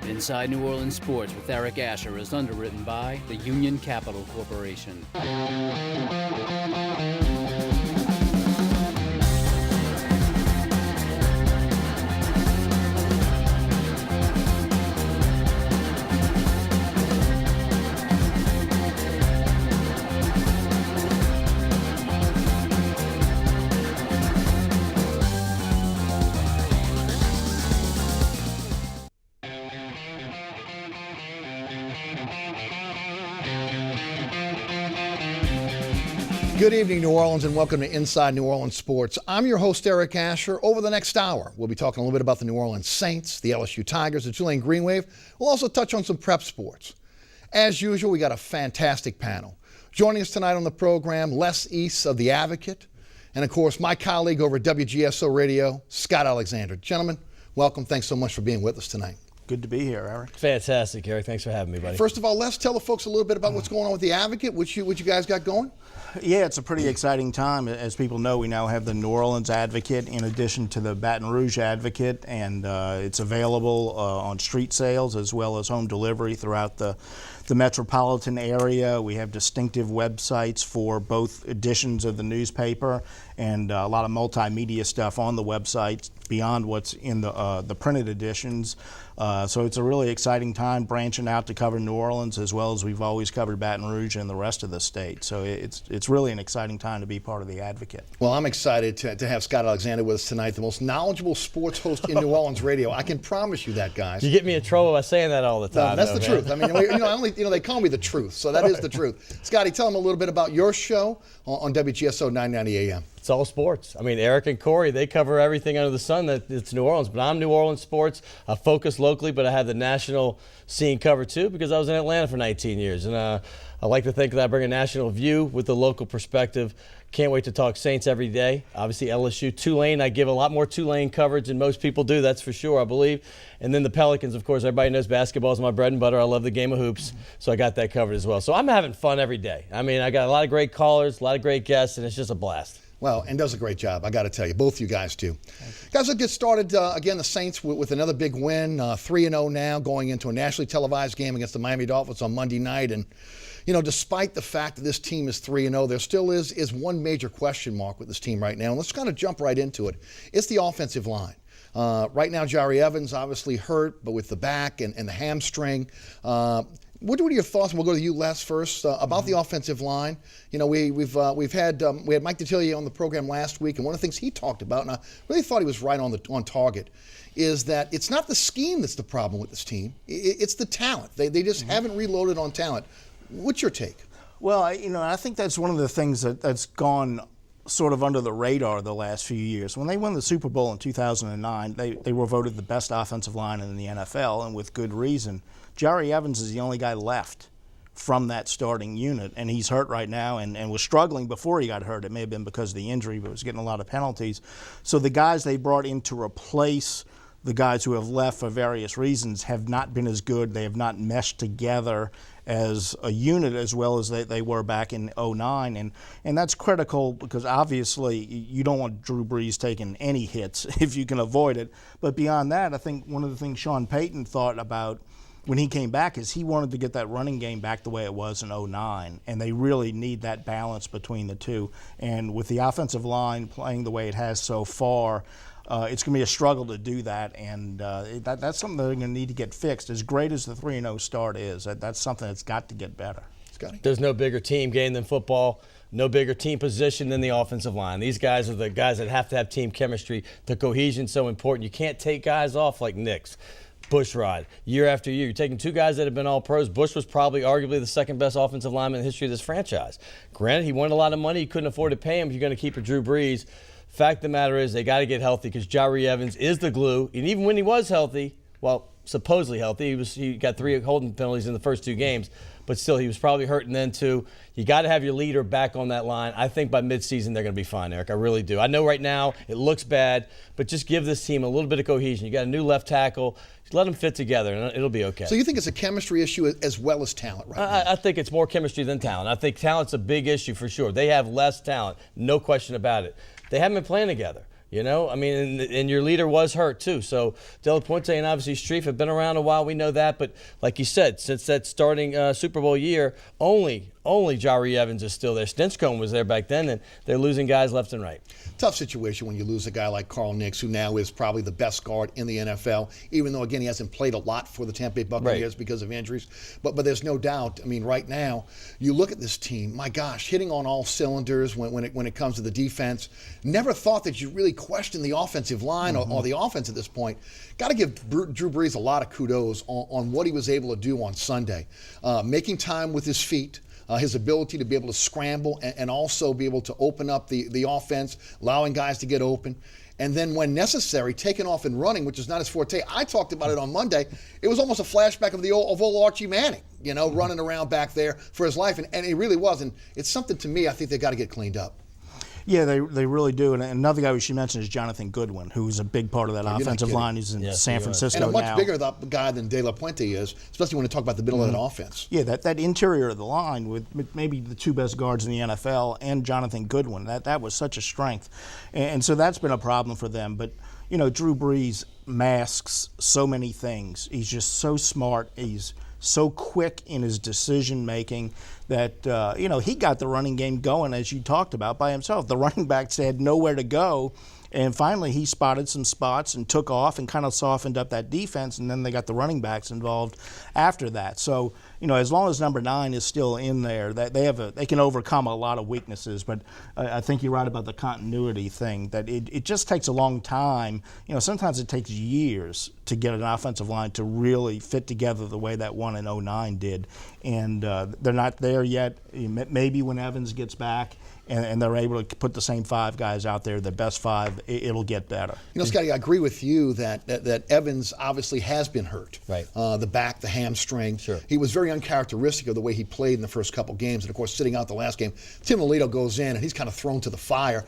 Inside New Orleans Sports with Eric Asher is underwritten by the Union Capital Corporation. Good evening, New Orleans, and welcome to Inside New Orleans Sports. I'm your host, Eric Asher. Over the next hour, we'll be talking a little bit about the New Orleans Saints, the LSU Tigers, the Tulane Green Wave. We'll also touch on some prep sports. As usual, we got a fantastic panel. Joining us tonight on the program, Les East of The Advocate, and of course, my colleague over at WGSO Radio, Scott Alexander. Gentlemen, welcome. Thanks so much for being with us tonight. Good to be here, Eric. Fantastic, Eric. Thanks for having me, buddy. First of all, let's tell the folks a little bit about what's going on with The Advocate, what you guys got going. Yeah, it's a pretty exciting time. As people know, we now have the New Orleans Advocate in addition to the Baton Rouge Advocate, and it's available on street sales as well as home delivery throughout the metropolitan area. We have distinctive websites for both editions of the newspaper and a lot of multimedia stuff on the website beyond what's in the printed editions. So it's a really exciting time branching out to cover New Orleans as well as we've always covered Baton Rouge and the rest of the state. So it's really an exciting time to be part of the Advocate. Well, I'm excited to have Scott Alexander with us tonight, the most knowledgeable sports host in New Orleans radio. I can promise you that, guys. You get me in trouble by saying that all the time. No, that's the truth. I mean, they call me the truth, so that is the truth. Scotty, tell them a little bit about your show on WGSO 990 AM. It's all sports. I mean, Eric and Corey, they cover everything under the sun that's New Orleans. But I'm New Orleans sports. I focus locally, but I have the national scene covered too because I was in Atlanta for 19 years. And I like to think that I bring a national view with the local perspective. Can't wait to talk Saints every day. Obviously, LSU, Tulane. I give a lot more Tulane coverage than most people do, that's for sure, I believe. And then the Pelicans, of course. Everybody knows basketball is my bread and butter. I love the game of hoops, so I got that covered as well. So I'm having fun every day. I mean, I got a lot of great callers, a lot of great guests, and it's just a blast. Well, and does a great job, I got to tell you. Both you guys do. Guys, let's get started. Again, the Saints with another big win, 3-0 now, going into a nationally televised game against the Miami Dolphins on Monday night. And, you know, despite the fact that this team is 3-0, there still is one major question mark with this team right now. And let's kind of jump right into it. It's the offensive line. Right now, Jahri Evans obviously hurt, but with the back and the hamstring. What are your thoughts? And we'll go to you, Les, first about the offensive line. You know, we had Mike Detillier on the program last week, and one of the things he talked about, and I really thought he was right on target, is that it's not the scheme that's the problem with this team. It's the talent. They just haven't reloaded on talent. What's your take? Well, I think that's one of the things that's gone sort of under the radar the last few years. When they won the Super Bowl in 2009, they were voted the best offensive line in the NFL, and with good reason. Jahri Evans is the only guy left from that starting unit, and he's hurt right now and was struggling before he got hurt. It may have been because of the injury, but was getting a lot of penalties. So the guys they brought in to replace the guys who have left for various reasons have not been as good. They have not meshed together as a unit as well as they were back in 2009. And that's critical because obviously you don't want Drew Brees taking any hits if you can avoid it. But beyond that, I think one of the things Sean Payton thought about when he came back is he wanted to get that running game back the way it was in 2009, and they really need that balance between the two. And with the offensive line playing the way it has so far, it's going to be a struggle to do that, and that's something they're going to need to get fixed. As great as the 3-0 start is, that's something that's got to get better. Scotty? There's no bigger team game than football. No bigger team position than the offensive line. These guys are the guys that have to have team chemistry. The cohesion's so important. You can't take guys off like Nix, Bushrod, year after year. You're taking two guys that have been all pros. Bush was probably arguably the second best offensive lineman in the history of this franchise. Granted, he wanted a lot of money. You couldn't afford to pay him if you're going to keep a Drew Brees. Fact of the matter is they got to get healthy because Jahri Evans is the glue. And even when he was healthy, well, supposedly healthy, he got 3 holding penalties in the first 2 games. But still, he was probably hurting then, too. You got to have your leader back on that line. I think by midseason, they're going to be fine, Eric. I really do. I know right now it looks bad, but just give this team a little bit of cohesion. You got a new left tackle. Just let them fit together, and it'll be okay. So you think it's a chemistry issue as well as talent right now? I think it's more chemistry than talent. I think talent's a big issue for sure. They have less talent, no question about it. They haven't been playing together. You know, I mean, and your leader was hurt too. So De La Puente and obviously Strief have been around a while. We know that, but like you said, since that starting Super Bowl year, only Jari Evans is still there. Stinchcomb was there back then, and they're losing guys left and right. Tough situation when you lose a guy like Carl Nicks, who now is probably the best guard in the NFL, even though, again, he hasn't played a lot for the Tampa Bay Buccaneers because of injuries. But there's no doubt, I mean, right now, you look at this team, my gosh, hitting on all cylinders when it comes to the defense. Never thought that you really question the offensive line or the offense at this point. Got to give Drew Brees a lot of kudos on what he was able to do on Sunday. Making time with his feet. His ability to be able to scramble and also be able to open up the offense, allowing guys to get open. And then when necessary, taking off and running, which is not his forte. I talked about it on Monday. It was almost a flashback of old Archie Manning, you know, running around back there for his life. And it really was. And it's something, to me, I think they got to get cleaned up. Yeah, they really do. And another guy we should mention is Jonathan Goodwin, who's a big part of that offensive line. He's in San Francisco now. And a much bigger guy than De La Puente is, especially when you talk about the middle of that offense. Yeah, that interior of the line with maybe the two best guards in the NFL and Jonathan Goodwin, that was such a strength. And so that's been a problem for them. But, you know, Drew Brees masks so many things. He's just so smart. He's so quick in his decision making that he got the running game going, as you talked about, by himself. The running backs had nowhere to go, and finally he spotted some spots and took off and kind of softened up that defense, and then they got the running backs involved after that. So, you know, as long as number 9 is still in there, they can overcome a lot of weaknesses. But I think you're right about the continuity thing, that it just takes a long time. You know, sometimes it takes years to get an offensive line to really fit together the way that one in 2009 did. And they're not there yet. Maybe when Evans gets back and they're able to put the same 5 guys out there, the best 5, it'll get better. You know, Scotty, I agree with you that Evans obviously has been hurt. Right. The back, the hamstring. Sure. He was very uncharacteristic of the way he played in the first couple games. And, of course, sitting out the last game, Tim Alito goes in, and he's kind of thrown to the fire.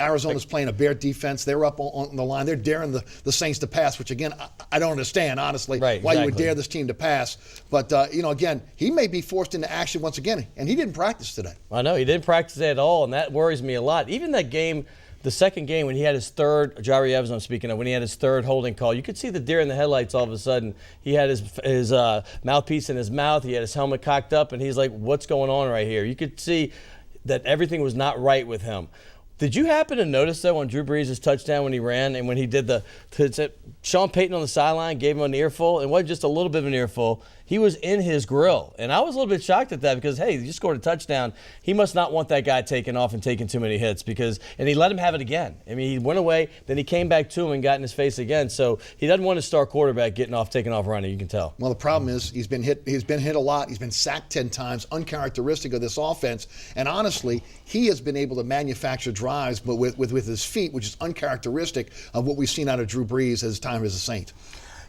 Arizona's playing a Bear defense. They're up on the line. They're daring the Saints to pass, which, again, I don't understand, honestly, why you would dare this team to pass. But, again, he may be forced into action once again, and he didn't practice today. I know, he didn't practice at all, and that worries me a lot. Even that game, the second game when he had his third, Jari Evans I'm speaking of, when he had his third holding call, you could see the deer in the headlights all of a sudden. He had his mouthpiece in his mouth, he had his helmet cocked up, and he's like, what's going on right here? You could see that everything was not right with him. Did you happen to notice, though, on Drew Brees' touchdown when he ran and when he did Sean Payton on the sideline gave him an earful? It wasn't just a little bit of an earful. He was in his grill. And I was a little bit shocked at that because, hey, you scored a touchdown. He must not want that guy taking off and taking too many hits and he let him have it again. I mean, he went away, then he came back to him and got in his face again. So he doesn't want his star quarterback taking off running, you can tell. Well, the problem is he's been hit a lot. He's been sacked 10 times, uncharacteristic of this offense. And honestly, he has been able to manufacture drives but with his feet, which is uncharacteristic of what we've seen out of Drew Brees as his time as a Saint.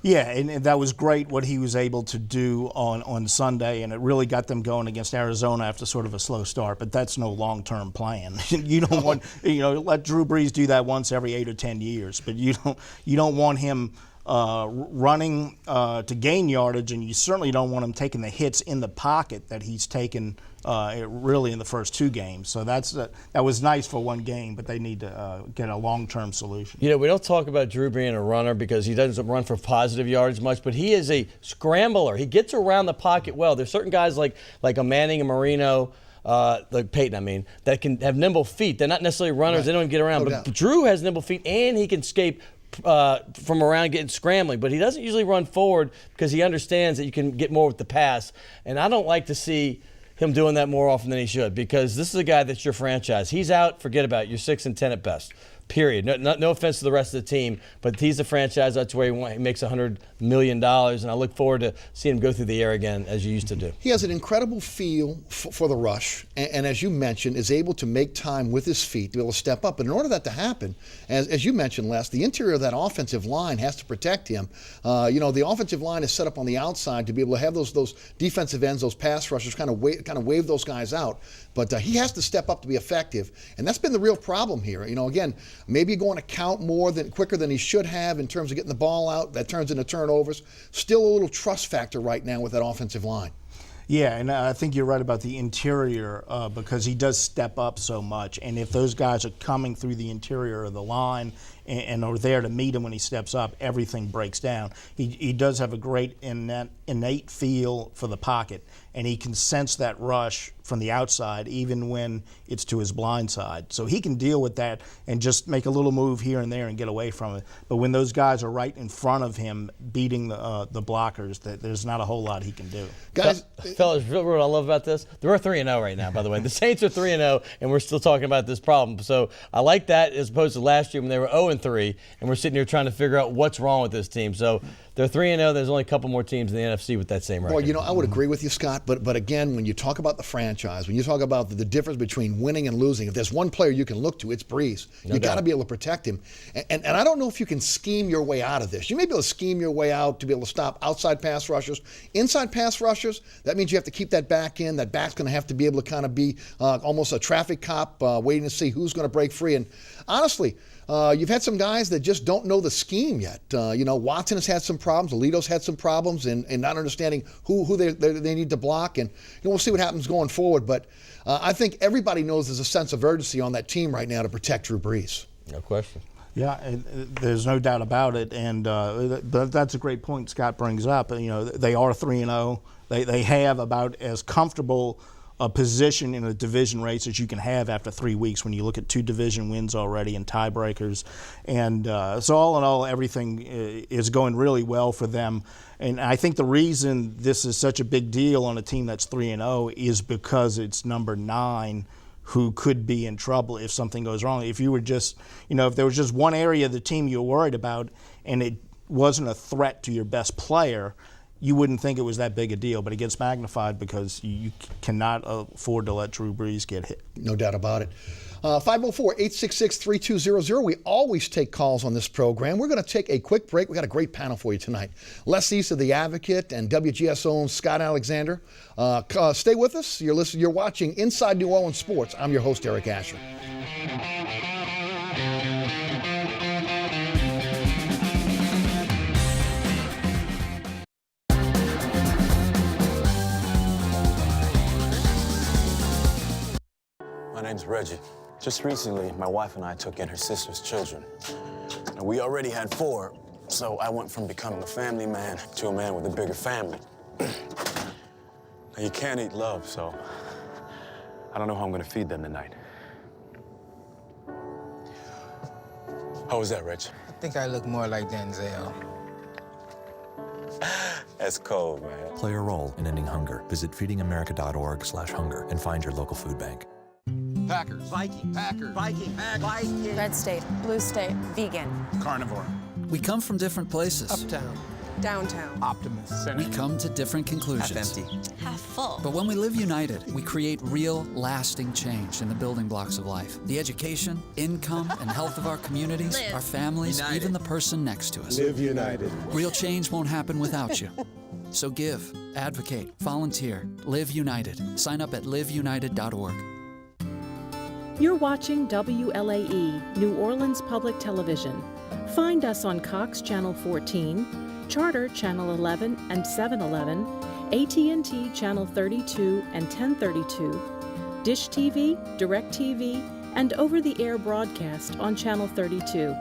Yeah, and that was great what he was able to do on Sunday, and it really got them going against Arizona after sort of a slow start. But that's no long-term plan. You don't want let Drew Brees do that once every 8 or 10 years, but you don't want him running to gain yardage, and you certainly don't want him taking the hits in the pocket that he's taken really in the first 2 games. So that was nice for one game, but they need to get a long-term solution. You know, we don't talk about Drew being a runner because he doesn't run for positive yardage much, but he is a scrambler. He gets around the pocket well. There's certain guys like a Manning and Marino, like Peyton, that can have nimble feet. They're not necessarily runners. Right. They don't even get around. But Drew has nimble feet, and he can escape from around getting scrambling, but he doesn't usually run forward because he understands that you can get more with the pass. And I don't like to see him doing that more often than he should, because this is a guy that's your franchise. He's out, forget about it. You're 6-10 at best. Period. No offense to the rest of the team, but he's the franchise. That's where he makes $100 million, and I look forward to seeing him go through the air again as you used to do. He has an incredible feel for the rush, and as you mentioned, is able to make time with his feet to be able to step up. But in order for that to happen, as you mentioned, Les, the interior of that offensive line has to protect him. The offensive line is set up on the outside to be able to have those defensive ends, those pass rushers, kind of wave those guys out. But he has to step up to be effective, and that's been the real problem here. Again, maybe going to count quicker than he should have in terms of getting the ball out. That turns into turnovers. Still a little trust factor right now with that offensive line. Yeah, and I think you're right about the interior because he does step up so much. And if those guys are coming through the interior of the line and are there to meet him when he steps up, everything breaks down. He does have a great innate feel for the pocket, and he can sense that rush from the outside even when it's to his blind side. So he can deal with that and just make a little move here and there and get away from it. But when those guys are right in front of him beating the blockers, there's not a whole lot he can do. Guys, Fellas, what I love about this, we're 3-0 right now, by the way. The Saints are 3-0, and we're still talking about this problem. So I like that as opposed to last year when they were 0-3, and we're sitting here trying to figure out what's wrong with this team. So they're 3-0. There's only a couple more teams in the NFC with that same record. well, you know, I would agree with you, Scott, but again, when you talk about the franchise, when you talk about the difference between winning and losing, if there's one player you can look to, it's Breeze. You got to be able to protect him. And I don't know if you can scheme your way out of this. You may be able to scheme your way out to be able to stop outside pass rushers. Inside pass rushers, that means you have to keep that back in. That back's going to have to be able to kind of be almost a traffic cop waiting to see who's going to break free. And honestly, you've had some guys that just don't know the scheme yet. Watson has had some problems. Alito's had some problems in not understanding who they need to block. And we'll see what happens going forward. But I think everybody knows there's a sense of urgency on that team right now to protect Drew Brees. No question. Yeah, there's no doubt about it, and that's a great point Scott brings up. They are 3-0. They have about as comfortable a position in a division race as you can have after 3 weeks when you look at 2 division wins already and tiebreakers. And so all in all, everything is going really well for them. And I think the reason this is such a big deal on a team that's 3-0 is because it's number 9 who could be in trouble if something goes wrong. If you were just, if there was just one area of the team you were worried about and it wasn't a threat to your best player, you wouldn't think it was that big a deal, but it gets magnified because you cannot afford to let Drew Brees get hit. No doubt about it. 504-866-3200. We always take calls on this program. We're going to take a quick break. We got a great panel for you tonight. Les East of The Advocate and WGSO's Scott Alexander. Stay with us. You're watching Inside New Orleans Sports. I'm your host, Eric Asher. My name's Reggie. Just recently, my wife and I took in her sister's children. And we already had 4, so I went from becoming a family man to a man with a bigger family. Now, you can't eat love, so I don't know how I'm gonna feed them tonight. How was that, Reg? I think I look more like Denzel. That's cold, man. Play a role in ending hunger. Visit feedingamerica.org/hunger and find your local food bank. Packers. Viking. Packers. Viking. Viking. Red state, blue state, vegan. Carnivore. We come from different places. Uptown. Downtown. Optimist. We come to different conclusions. Half empty. Half full. But when we live united, we create real, lasting change in the building blocks of life. The education, income, and health of our communities, Live our families, united. even the person next to us. Live united. Real change won't happen without you. So give, advocate, volunteer, live united. Sign up at liveunited.org. You're watching WLAE, New Orleans Public Television. Find us on Cox Channel 14, Charter Channel 11 and 711, AT&T Channel 32 and 1032, Dish TV, Direct TV, and over-the-air broadcast on Channel 32.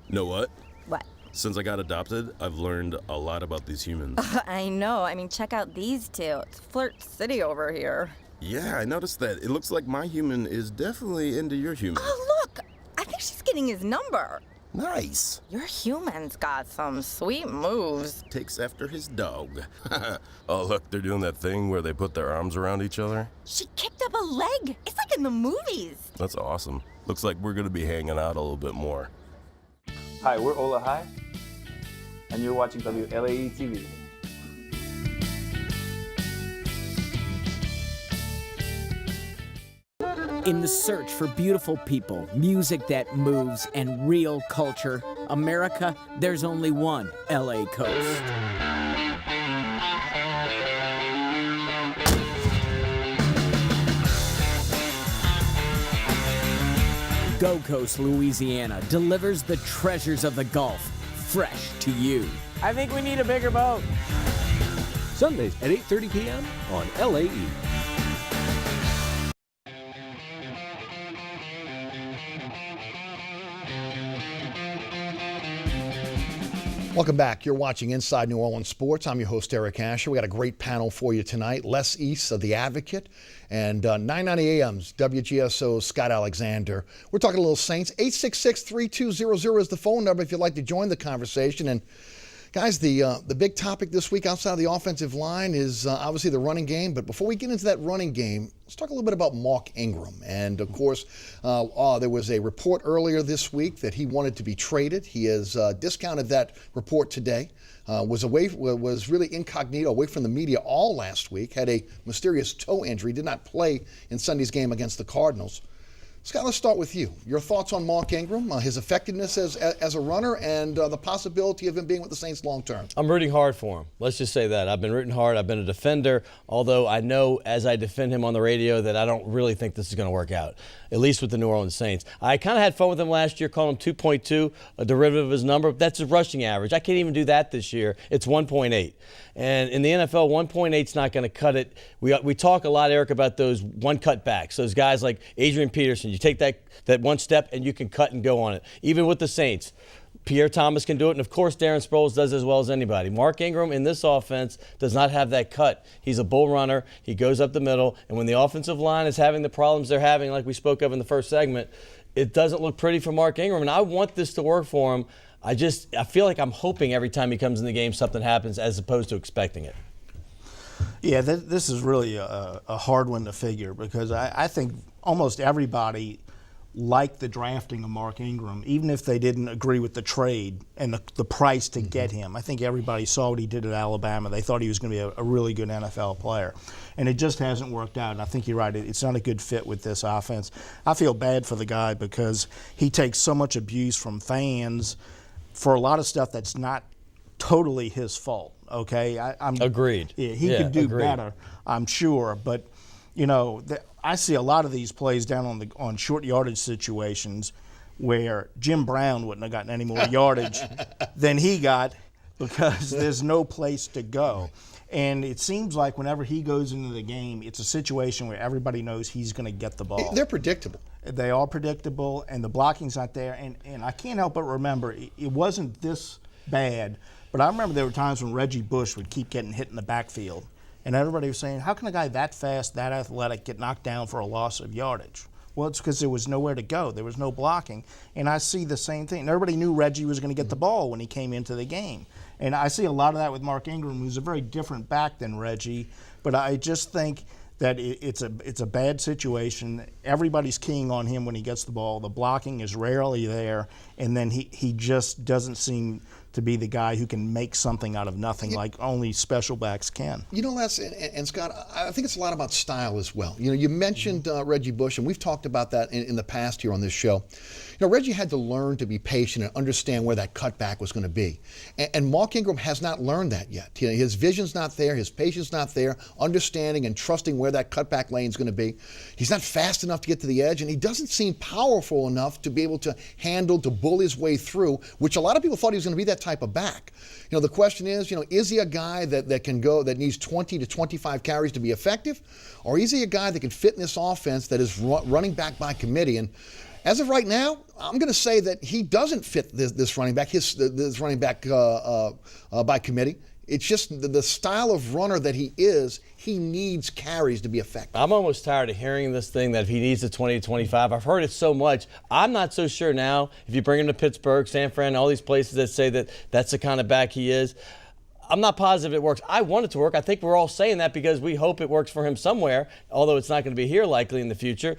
Know what? What? Since I got adopted, I've learned a lot about these humans. I know. I mean, check out these two. It's Flirt City over here. Yeah, I noticed that. It looks like my human is definitely into your human. Oh, look! I think she's getting his number. Nice. Your human's got some sweet moves. Takes after his dog. Oh, look, they're doing that thing where they put their arms around each other. She kicked up a leg. It's like in the movies. That's awesome. Looks like we're going to be hanging out a little bit more. Hi, we're Ola High, and you're watching WLAE TV. In the search for beautiful people, music that moves, and real culture, America, there's only one LA Coast. Go Coast, Louisiana delivers the treasures of the Gulf fresh to you. I think we need a bigger boat. Sundays at 8:30 p.m. on LAE. Welcome back. You're watching Inside New Orleans Sports. I'm your host, Eric Asher. We got a great panel for you tonight. Les East of The Advocate and 990 AM's WGSO's Scott Alexander. We're talking a little Saints. 866-3200 is the phone number if you'd like to join the conversation. And guys, the big topic this week outside of the offensive line is obviously the running game. But before we get into that running game, let's talk a little bit about Mark Ingram. And, of course, there was a report earlier this week that he wanted to be traded. He has discounted that report today. Was really incognito, away from the media all last week, had a mysterious toe injury, did not play in Sunday's game against the Cardinals. Scott, let's start with you. Your thoughts on Mark Ingram, his effectiveness as a runner, and the possibility of him being with the Saints long term. I'm rooting hard for him. Let's just say that. I've been rooting hard. I've been a defender, although I know as I defend him on the radio that I don't really think this is going to work out, at least with the New Orleans Saints. I kind of had fun with him last year, calling him 2.2, a derivative of his number. That's his rushing average. I can't even do that this year. It's 1.8. And in the NFL, 1.8 is not going to cut it. We talk a lot, Eric, about those one-cut backs, those guys like Adrian Peterson. You take that one step and you can cut and go on it. Even with the Saints, Pierre Thomas can do it, and of course Darren Sproles does as well as anybody. Mark Ingram in this offense does not have that cut. He's a bull runner. He goes up the middle, and when the offensive line is having the problems they're having, like we spoke of in the first segment, it doesn't look pretty for Mark Ingram, and I want this to work for him. I feel like I'm hoping every time he comes in the game something happens as opposed to expecting it. Yeah, this is really a hard one to figure because I think almost everybody liked the drafting of Mark Ingram, even if they didn't agree with the trade and the price to get him. I think everybody saw what he did at Alabama. They thought he was going to be a really good NFL player. And it just hasn't worked out. And I think you're right. It's not a good fit with this offense. I feel bad for the guy because he takes so much abuse from fans for a lot of stuff that's not totally his fault. Okay, I'm agreed. Yeah, he could do better, I'm sure. But you know, I see a lot of these plays down on short yardage situations where Jim Brown wouldn't have gotten any more yardage than he got because there's no place to go. And it seems like whenever he goes into the game, it's a situation where everybody knows he's going to get the ball. They're predictable. They are predictable, and the blocking's not there. And I can't help but remember, it wasn't this bad, but I remember there were times when Reggie Bush would keep getting hit in the backfield. And everybody was saying, how can a guy that fast, that athletic, get knocked down for a loss of yardage? Well, it's because there was nowhere to go. There was no blocking. And I see the same thing. And everybody knew Reggie was going to get the ball when he came into the game. And I see a lot of that with Mark Ingram, who's a very different back than Reggie. But I just think that it's a bad situation. Everybody's keying on him when he gets the ball. The blocking is rarely there. And then he just doesn't seem to be the guy who can make something out of nothing like only special backs can. You know, Les and Scott, I think it's a lot about style as well. You know, you mentioned Reggie Bush, and we've talked about that in the past here on this show. You know, Reggie had to learn to be patient and understand where that cutback was going to be. And Mark Ingram has not learned that yet. You know, his vision's not there, his patience not there, understanding and trusting where that cutback lane's going to be. He's not fast enough to get to the edge, and he doesn't seem powerful enough to be able to bull his way through, which a lot of people thought he was going to be that type of back. You know, the question is, you know, is he a guy that can go, that needs 20 to 25 carries to be effective? Or is he a guy that can fit in this offense that is running back by committee? And as of right now, I'm going to say that he doesn't fit this running back, this running back by committee. It's just the style of runner that he is, he needs carries to be effective. I'm almost tired of hearing this thing that if he needs the 20 to 25. I've heard it so much. I'm not so sure now if you bring him to Pittsburgh, San Fran, all these places that say that that's the kind of back he is. I'm not positive it works. I want it to work. I think we're all saying that because we hope it works for him somewhere, although it's not going to be here likely in the future.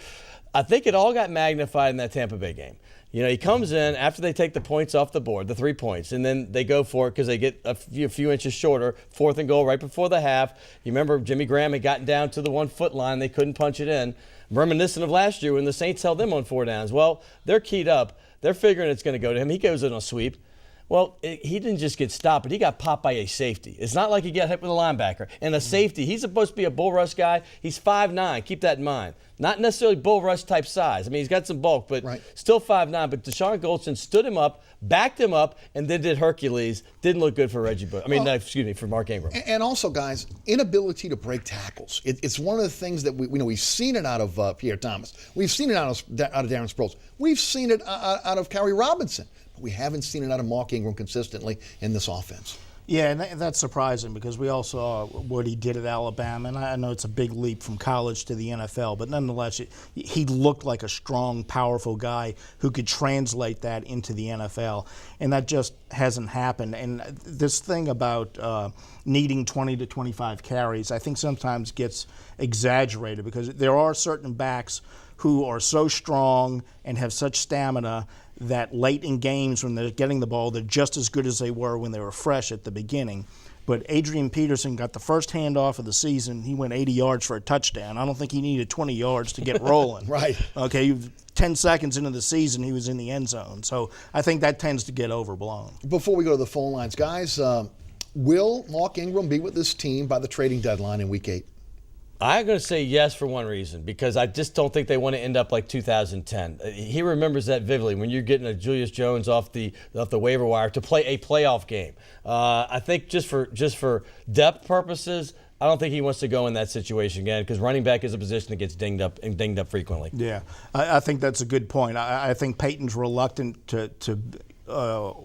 I think it all got magnified in that Tampa Bay game. You know, he comes in after they take the points off the board, the 3 points, and then they go for it because they get a few inches shorter, 4th and goal right before the half. You remember Jimmy Graham had gotten down to the 1 foot line. They couldn't punch it in. Reminiscent of last year when the Saints held them on 4 downs. Well, they're keyed up. They're figuring it's going to go to him. He goes in on a sweep. Well, he didn't just get stopped, but he got popped by a safety. It's not like he got hit with a linebacker. And a safety, he's supposed to be a bull rush guy. He's 5'9". Keep that in mind. Not necessarily bull rush type size. I mean, he's got some bulk, but still 5'9". But Deshaun Goldson stood him up, backed him up, and then did Hercules. Didn't look good for Reggie Bush. For Mark Ingram. And also, guys, inability to break tackles. It's one of the things that we've seen it out of Pierre Thomas. We've seen it out of Darren Sproles. We've seen it out of Kerry Robinson. But we haven't seen it out of Mark Ingram consistently in this offense. Yeah, and that's surprising because we all saw what he did at Alabama, and I know it's a big leap from college to the NFL, but nonetheless, he looked like a strong, powerful guy who could translate that into the NFL, and that just hasn't happened. And this thing about needing 20 to 25 carries, I think sometimes gets exaggerated because there are certain backs who are so strong and have such stamina that late in games when they're getting the ball, they're just as good as they were when they were fresh at the beginning. But Adrian Peterson got the first handoff of the season. He went 80 yards for a touchdown. I don't think he needed 20 yards to get rolling. Right. Okay, 10 seconds into the season, he was in the end zone. So I think that tends to get overblown. Before we go to the phone lines, guys, will Mark Ingram be with this team by the trading deadline in Week 8? I'm going to say yes for one reason, because I just don't think they want to end up like 2010. He remembers that vividly when you're getting a Julius Jones off the waiver wire to play a playoff game. I think just for depth purposes, I don't think he wants to go in that situation again because running back is a position that gets dinged up frequently. Yeah, I think that's a good point. I think Peyton's reluctant to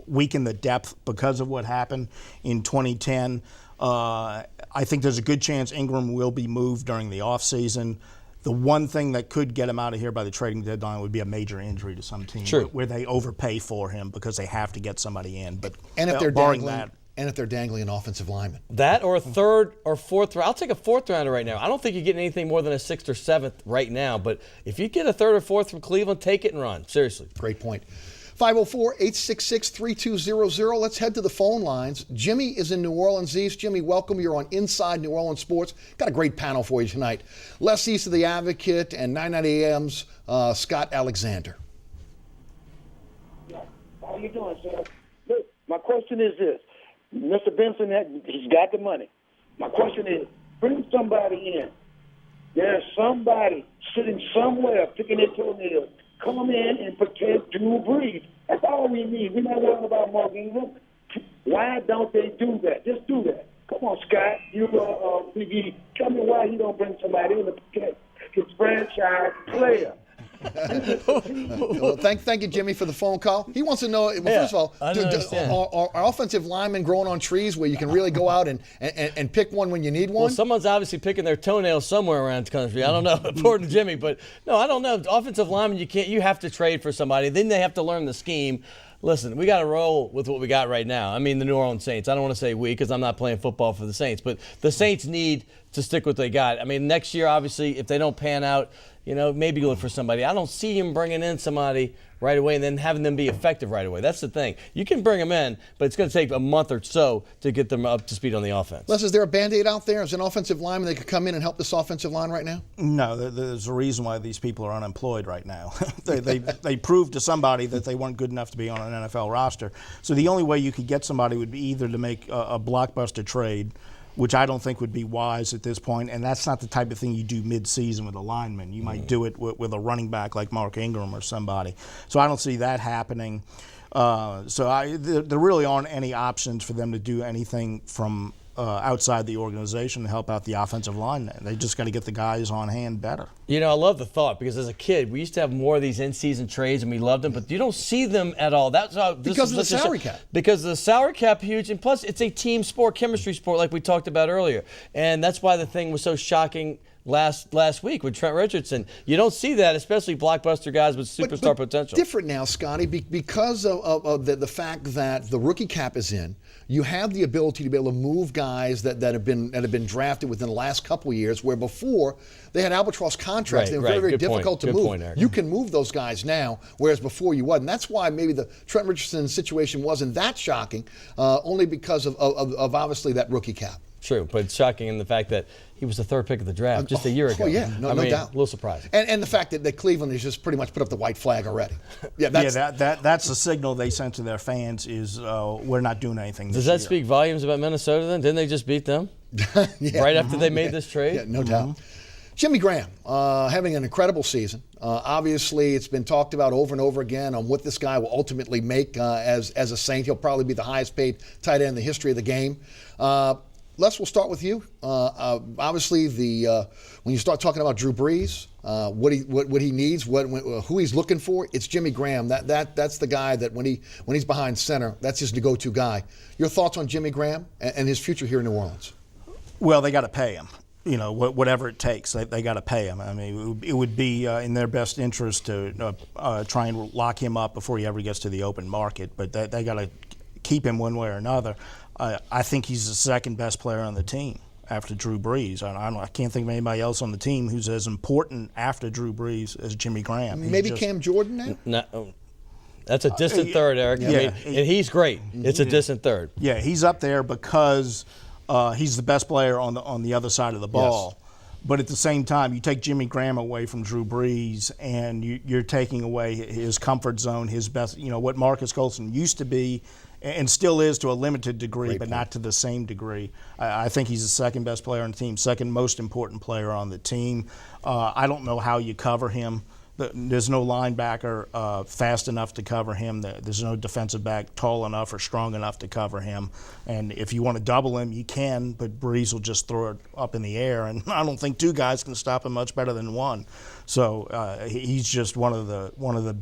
weaken the depth because of what happened in 2010. I think there's a good chance Ingram will be moved during the offseason. The one thing that could get him out of here by the trading deadline would be a major injury to some team where they overpay for him because they have to get somebody in. But if they're barring dangling, that, and if they're dangling an offensive lineman. That or a third or fourth round. I'll take a fourth rounder right now. I don't think you're getting anything more than a sixth or seventh right now. But if you get a third or fourth from Cleveland, take it and run. Seriously. Great point. 504-866-3200. Let's head to the phone lines. Jimmy is in New Orleans East. Jimmy, welcome. You're on Inside New Orleans Sports. Got a great panel for you tonight. Les East of the Advocate and 990 AM's Scott Alexander. How are you doing, sir? Look, my question is this. Mr. Benson, he's got the money. My question is, bring somebody in. There's somebody sitting somewhere picking their toenails. Come in and protect Drew Brees. That's all we need. We're not worrying about Mark Ingram. Why don't they do that? Just do that. Come on, Scott. You Big E. Tell me why he don't bring somebody in to protect his franchise player. Well, thank you, Jimmy, for the phone call. He wants to know, first of all, are offensive linemen growing on trees where you can really go out and pick one when you need one? Well, someone's obviously picking their toenails somewhere around the country. I don't know, according to Jimmy, but no, I don't know. Offensive linemen, you have to trade for somebody. Then they have to learn the scheme. Listen, we got to roll with what we got right now. I mean, the New Orleans Saints. I don't want to say we because I'm not playing football for the Saints, but the Saints need to stick with what they got. I mean, next year, obviously, if they don't pan out, maybe look for somebody. I don't see him bringing in somebody right away and then having them be effective right away. That's the thing. You can bring them in, but it's going to take a month or so to get them up to speed on the offense. Les, is there a Band-Aid out there? Is an offensive lineman that could come in and help this offensive line right now? No, there's a reason why these people are unemployed right now. they proved to somebody that they weren't good enough to be on an NFL roster. So the only way you could get somebody would be either to make a blockbuster trade, which I don't think would be wise at this point, and that's not the type of thing you do mid-season with a lineman. You might do it with a running back like Mark Ingram or somebody. So I don't see that happening. There really aren't any options for them to do anything from outside the organization to help out the offensive line. They just got to get the guys on hand better. I love the thought because as a kid, we used to have more of these in-season trades and we loved them, but you don't see them at all. That's how because of the salary cap. Because the salary cap huge, and plus it's a team sport, chemistry sport, like we talked about earlier, and that's why the thing was so shocking last week with Trent Richardson. You don't see that, especially blockbuster guys with superstar potential. Different now, Scotty, because of the fact that the rookie cap is in. You have the ability to be able to move guys that have been drafted within the last couple of years, where before they had albatross contracts. They were very, very difficult to move. You can move those guys now, whereas before you wasn't. That's why maybe the Trent Richardson situation wasn't that shocking, only because of obviously that rookie cap. true. But it's shocking in the fact that he was the third pick of the draft just a year ago. Oh, yeah, no doubt. A little surprising. And the fact that Cleveland has just pretty much put up the white flag already. Yeah, that's the signal they sent to their fans is we're not doing anything this year. Does that speak volumes about Minnesota then? Didn't they just beat them? Right after they made this trade? Yeah, no doubt. Jimmy Graham having an incredible season. Obviously, it's been talked about over and over again on what this guy will ultimately make as a Saint. He'll probably be the highest paid tight end in the history of the game. Les, we'll start with you. Obviously, when you start talking about Drew Brees, what he needs, who he's looking for, it's Jimmy Graham. That's the guy that when he's behind center, that's his go-to guy. Your thoughts on Jimmy Graham and his future here in New Orleans? Well, they got to pay him. Whatever it takes, they got to pay him. I mean, it would be in their best interest to try and lock him up before he ever gets to the open market. But they got to keep him one way or another. I think he's the second best player on the team after Drew Brees. I can't think of anybody else on the team who's as important after Drew Brees as Jimmy Graham. Maybe Cam Jordan now? No. That's a distant third, Eric. Yeah. I mean, and he's great. It's a distant third. Yeah, he's up there because he's the best player on the other side of the ball. Yes. But at the same time, you take Jimmy Graham away from Drew Brees, and you're taking away his comfort zone, his best, what Marcus Colston used to be and still is to a limited degree, but not to the same degree. I think he's the second best player on the team, second most important player on the team. I don't know how you cover him. There's no linebacker fast enough to cover him. There's no defensive back tall enough or strong enough to cover him. And if you want to double him, you can, but Brees will just throw it up in the air. And I don't think two guys can stop him much better than one. So he's just one of the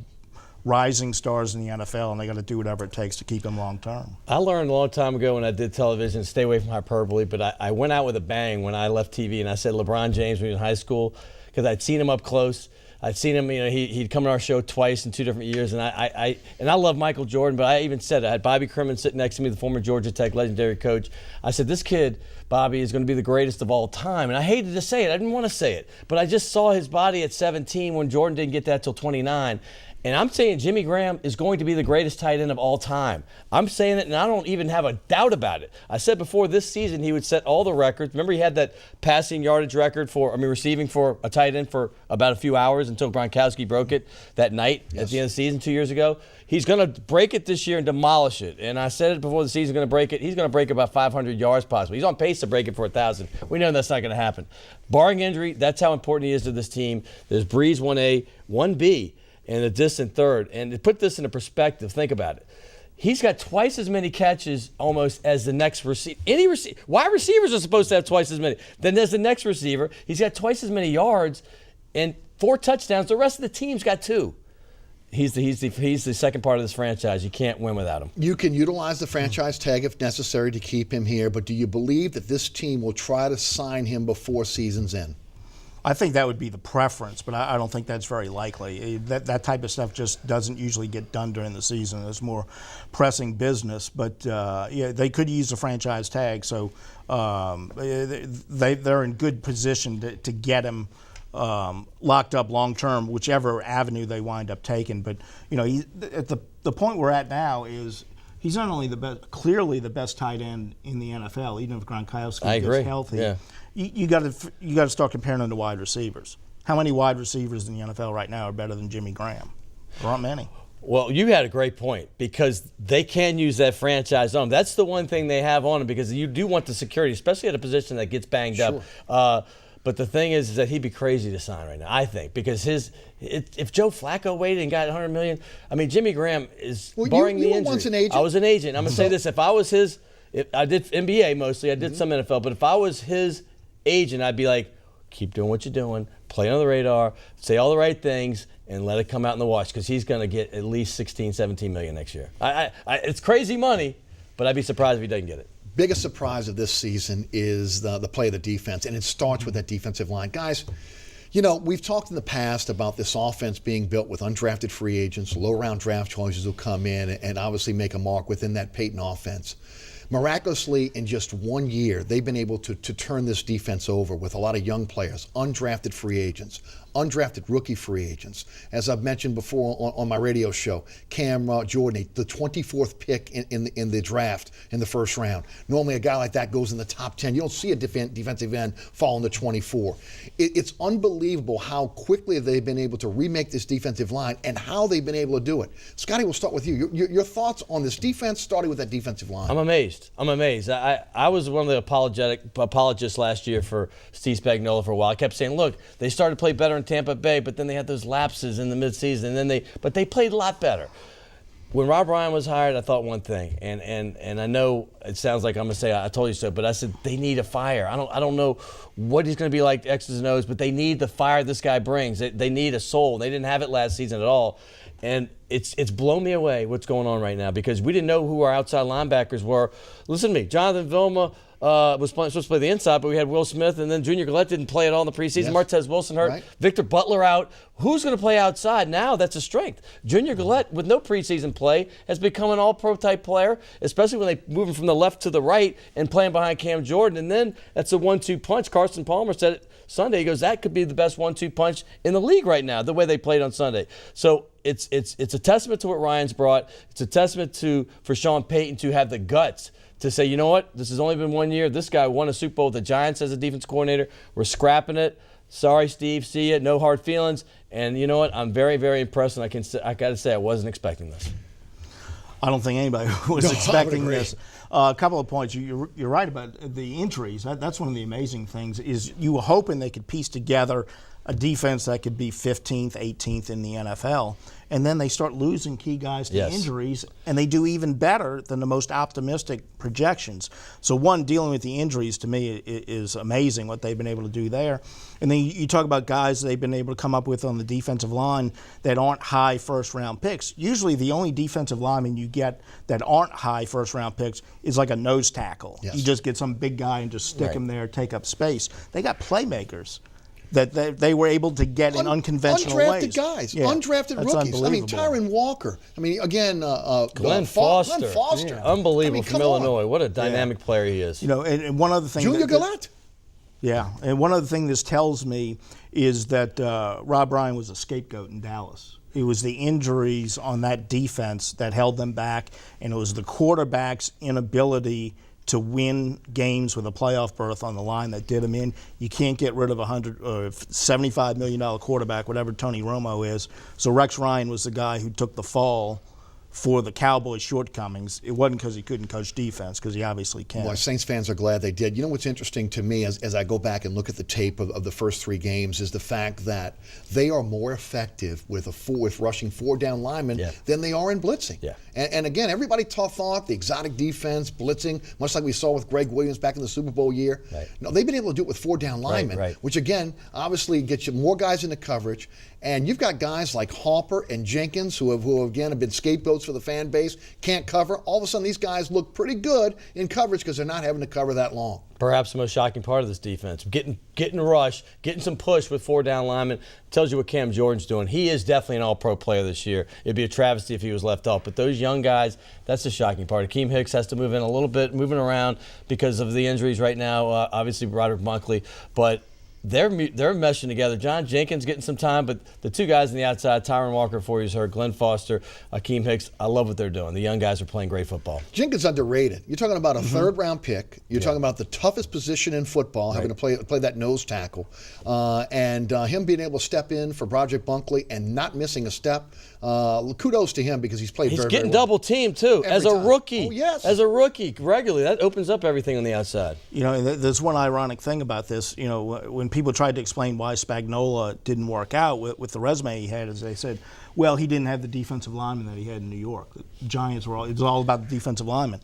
rising stars in the NFL, and they got to do whatever it takes to keep him long term. I learned a long time ago when I did television, stay away from hyperbole, but I went out with a bang when I left TV, and I said LeBron James when he was in high school, because I'd seen him up close. I'd seen him, he'd come to our show twice in 2 different years, and I love Michael Jordan, but I even said it. I had Bobby Crimmin sitting next to me, the former Georgia Tech legendary coach. I said, this kid, Bobby, is going to be the greatest of all time. And I hated to say it. I didn't want to say it. But I just saw his body at 17 when Jordan didn't get that till 29. And I'm saying Jimmy Graham is going to be the greatest tight end of all time. I'm saying it, and I don't even have a doubt about it. I said before this season he would set all the records. Remember he had that passing yardage record receiving for a tight end for about a few hours until Gronkowski broke it that night at the end of the season 2 years ago. He's going to break it this year and demolish it. And I said it before the season's going to break it. He's going to break about 500 yards possibly. He's on pace to break it for 1,000. We know that's not going to happen. Barring injury, that's how important he is to this team. There's Brees 1A, 1B. And a distant third. And to put this into perspective, think about it. He's got twice as many catches almost as the next receiver. Wide receivers are supposed to have twice as many. Then there's the next receiver. He's got twice as many yards and 4 touchdowns. The rest of the team's got 2. He's the second part of this franchise. You can't win without him. You can utilize the franchise tag if necessary to keep him here, but do you believe that this team will try to sign him before season's end? I think that would be the preference, but I don't think that's very likely. That type of stuff just doesn't usually get done during the season. It's more pressing business. But, they could use the franchise tag, so they're in good position to get him locked up long term, whichever avenue they wind up taking. But, at the point we're at now is he's not only clearly the best tight end in the NFL, even if Gronkowski gets healthy. Yeah. You got to start comparing them to wide receivers. How many wide receivers in the NFL right now are better than Jimmy Graham? There aren't many. Well, you had a great point because they can use that franchise on him. That's the one thing they have on him because you do want the security, especially at a position that gets banged up. But the thing is that he'd be crazy to sign right now, I think, because if Joe Flacco waited and got $100 million, I mean, Jimmy Graham is barring the injury. Once an agent. I was an agent. I'm going to say this. If I was I did NBA mostly. I did some NFL. But if I was his agent, I'd be like, keep doing what you're doing, play on the radar, say all the right things, and let it come out in the wash because he's going to get at least $16, $17 million next year. It's crazy money, but I'd be surprised if he doesn't get it. Biggest surprise of this season is the play of the defense, and it starts with that defensive line. Guys, we've talked in the past about this offense being built with undrafted free agents, low-round draft choices who come in and obviously make a mark within that Peyton offense. Miraculously, in just 1 year, they've been able to turn this defense over with a lot of young players, undrafted free agents, undrafted rookie free agents. As I've mentioned before on my radio show, Cam Jordan, the 24th pick in the draft in the first round. Normally a guy like that goes in the top 10. You don't see a defensive end fall in the 24. It's unbelievable how quickly they've been able to remake this defensive line and how they've been able to do it. Scotty, we'll start with you. Your thoughts on this defense, starting with that defensive line. I'm amazed. I was one of the apologists last year for Steve Spagnuolo for a while. I kept saying, look, they started to play better in Tampa Bay, but then they had those lapses in the midseason, but they played a lot better. When Rob Ryan was hired, I thought one thing, and I know it sounds like I'm going to say I told you so, but I said they need a fire. I don't know what he's going to be like, X's and O's, but they need the fire this guy brings. They need a soul. They didn't have it last season at all, and it's blown me away what's going on right now because we didn't know who our outside linebackers were. Listen to me, Jonathan Vilma was supposed to play the inside, but we had Will Smith, and then Junior Gillette didn't play at all in the preseason. Yes. Martez Wilson hurt. Right. Victor Butler out. Who's going to play outside now? That's a strength. Junior Gillette, with no preseason play, has become an all-pro type player, especially when they move him from the left to the right and playing behind Cam Jordan. And then that's a 1-2 punch. Carson Palmer said it Sunday. He goes, that could be the best 1-2 punch in the league right now, the way they played on Sunday. So it's a testament to what Ryan's brought. It's a testament for Sean Payton to have the guts to say, you know what, this has only been 1 year. This guy won a Super Bowl with the Giants as a defense coordinator. We're scrapping it. Sorry, Steve, see it. No hard feelings. And you know what, I'm very, very impressed, and I got to say I wasn't expecting this. I don't think anybody was expecting this. A couple of points. You're right about the injuries. That's one of the amazing things is you were hoping they could piece together a defense that could be 15th, 18th in the NFL. And then they start losing key guys to injuries, and they do even better than the most optimistic projections. So one, dealing with the injuries to me is amazing what they've been able to do there. And then you talk about guys they've been able to come up with on the defensive line that aren't high first-round picks. Usually the only defensive lineman you get that aren't high first-round picks is like a nose tackle. Yes. You just get some big guy and just stick him there, take up space. They got playmakers that they were able to get in unconventional ways. Undrafted guys, undrafted rookies. I mean, Tyron Walker. I mean, again, Glenn Foster. Glenn Foster. Yeah. Unbelievable from Illinois. What a dynamic player he is. You know, and one other thing. Junior Gillette. Yeah, and one other thing this tells me is that Rob Ryan was a scapegoat in Dallas. It was the injuries on that defense that held them back, and it was the quarterback's inability to win games with a playoff berth on the line that did him in. You can't get rid of $75 million quarterback, whatever Tony Romo is. So Rex Ryan was the guy who took the fall for the Cowboys' shortcomings. It wasn't because he couldn't coach defense, because he obviously can. Well, Saints fans are glad they did. You know what's interesting to me as I go back and look at the tape of the first three games is the fact that they are more effective with rushing four-down linemen than they are in blitzing. Yeah. And again, everybody thought the exotic defense, blitzing, much like we saw with Greg Williams back in the Super Bowl year. Right. No, they've been able to do it with four-down linemen, which again, obviously gets you more guys into coverage. And you've got guys like Harper and Jenkins who again have been scapegoats for the fan base, can't cover. All of a sudden, these guys look pretty good in coverage because they're not having to cover that long. Perhaps the most shocking part of this defense, getting rush, getting some push with four-down linemen, tells you what Cam Jordan's doing. He is definitely an all-pro player this year. It'd be a travesty if he was left off. But those young guys, that's the shocking part. Akeem Hicks has to move in a little bit, moving around because of the injuries right now, obviously Roderick Bunkley. But they're meshing together. John Jenkins getting some time, but the two guys on the outside, Tyron Walker before he was hurt, Glenn Foster, Akeem Hicks, I love what they're doing. The young guys are playing great football. Jenkins underrated. You're talking about a third-round pick. You're talking about the toughest position in football, having to play that nose tackle, and him being able to step in for Project Bunkley and not missing a step. Kudos to him because he's played very, very well. He's getting double-teamed, too, as a rookie. Oh, yes. As a rookie, regularly. That opens up everything on the outside. You know, there's one ironic thing about this. You know, when people tried to explain why Spagnuolo didn't work out with the resume he had, as they said, well, he didn't have the defensive lineman that he had in New York. The Giants it was all about the defensive lineman.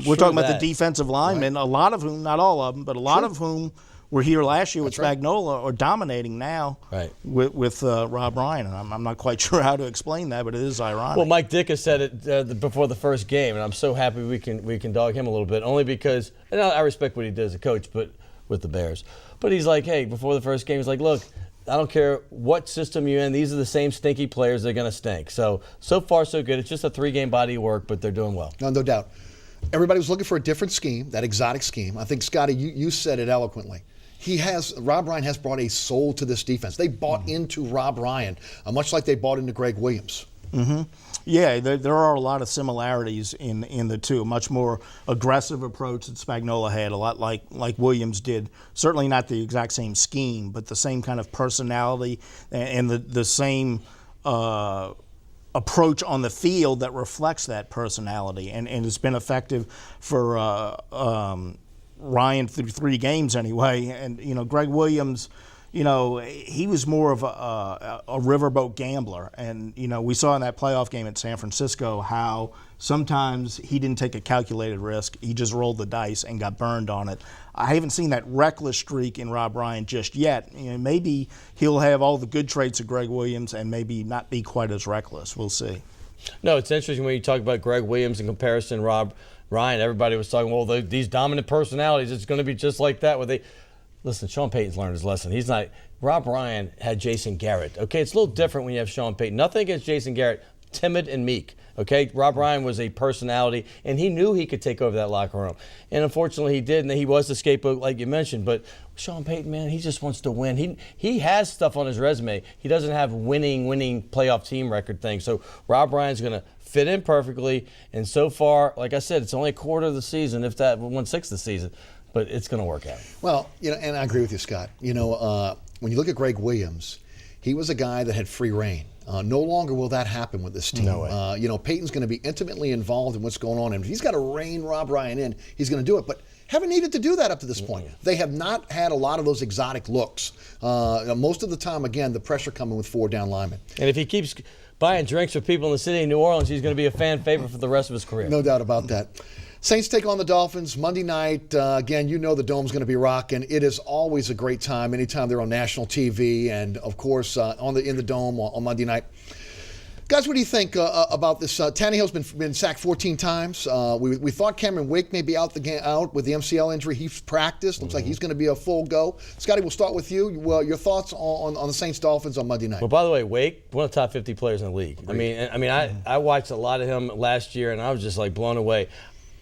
We're talking about the defensive linemen, a lot of whom, not all of them, but a lot of whom were here last year with Spagnuolo are dominating now with Rob Ryan. And I'm not quite sure how to explain that, but it is ironic. Well, Mike Ditka said it before the first game, and I'm so happy we can dog him a little bit, only because, and I respect what he did as a coach, but with the Bears. But he's like, hey, before the first game, he's like, look, I don't care what system you're in. These are the same stinky players. They're going to stink. So far, so good. It's just a 3-game body of work, but they're doing well. No doubt. Everybody was looking for a different scheme, that exotic scheme. I think, Scotty, you said it eloquently. Rob Ryan has brought a soul to this defense. They bought into Rob Ryan, much like they bought into Greg Williams. Mm-hmm. Yeah, there are a lot of similarities in the two. A much more aggressive approach that Spagnuolo had, a lot like Williams did. Certainly not the exact same scheme, but the same kind of personality and the same approach on the field that reflects that personality. And it's been effective for Ryan through 3 games anyway. And, Greg Williams, he was more of a riverboat gambler. And, we saw in that playoff game at San Francisco how sometimes he didn't take a calculated risk. He just rolled the dice and got burned on it. I haven't seen that reckless streak in Rob Ryan just yet. Maybe he'll have all the good traits of Greg Williams and maybe not be quite as reckless. We'll see. No, it's interesting when you talk about Greg Williams in comparison to Rob Ryan. Everybody was talking, well, these dominant personalities, it's going to be just like that. Listen, Sean Payton's learned his lesson. He's not. Rob Ryan had Jason Garrett. Okay, it's a little different when you have Sean Payton. Nothing against Jason Garrett. Timid and meek. Okay, Rob Ryan was a personality, and he knew he could take over that locker room. And unfortunately, he did, and he was the scapegoat, like you mentioned. But Sean Payton, man, he just wants to win. He has stuff on his resume. He doesn't have winning playoff team record thing. So Rob Ryan's going to fit in perfectly. And so far, like I said, it's only a quarter of the season, if that, 1/6 of the season. But it's going to work out. Well, and I agree with you, Scott. When you look at Greg Williams, he was a guy that had free reign. No longer will that happen with this team. No way. Peyton's going to be intimately involved in what's going on. And if he's got to rein Rob Ryan in, he's going to do it. But haven't needed to do that up to this point. They have not had a lot of those exotic looks. Most of the time, again, the pressure coming with 4 down linemen. And if he keeps buying drinks for people in the city of New Orleans, he's going to be a fan favorite for the rest of his career. No doubt about that. Saints take on the Dolphins Monday night. Again, the Dome's going to be rocking. It is always a great time anytime they're on national TV and, of course, in the Dome on Monday night. Guys, what do you think about this? Tannehill's been sacked 14 times. We thought Cameron Wake may be out with the MCL injury. He's practiced. Looks like he's going to be a full go. Scotty, we'll start with you. Your thoughts on the Saints-Dolphins on Monday night? Well, by the way, Wake, one of the top 50 players in the league. I watched a lot of him last year, and I was just blown away.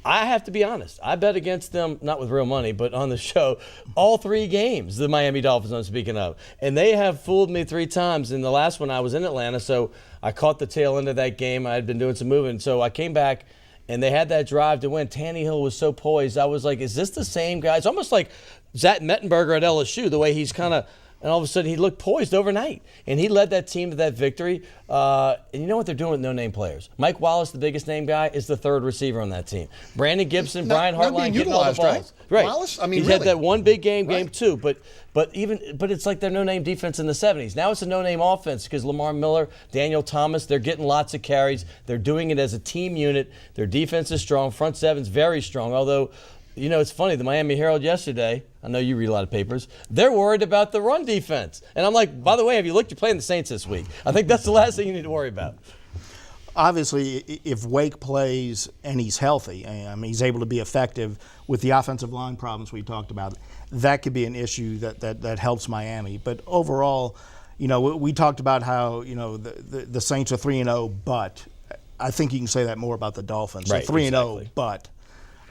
I have to be honest. I bet against them, not with real money, but on the show, all 3 games, the Miami Dolphins I'm speaking of. And they have fooled me 3 times. In the last one, I was in Atlanta, so I caught the tail end of that game. I had been doing some moving. So I came back, and they had that drive to win. Tannehill was so poised. I was like, is this the same guy? It's almost like Zach Mettenberger at LSU, the way he's kind of – and all of a sudden, he looked poised overnight. And he led that team to that victory. And you know what they're doing with no-name players? Mike Wallace, the biggest name guy, is the 3rd receiver on that team. Brandon Gibson, Brian Hartline getting all the balls. Right. Wallace? He's had that one big game, game 2. But it's like their no-name defense in the 70s. Now it's a no-name offense because Lamar Miller, Daniel Thomas, they're getting lots of carries. They're doing it as a team unit. Their defense is strong. Front seven's very strong, although – it's funny, the Miami Herald yesterday, I know you read a lot of papers, they're worried about the run defense. And I'm like, by the way, have you looked? You're playing the Saints this week. I think that's the last thing you need to worry about. Obviously, if Wake plays and he's healthy, he's able to be effective with the offensive line problems we talked about, that could be an issue that helps Miami. But overall, we talked about how, the Saints are 3-0, but I think you can say that more about the Dolphins. Right, they're 3-0, exactly. But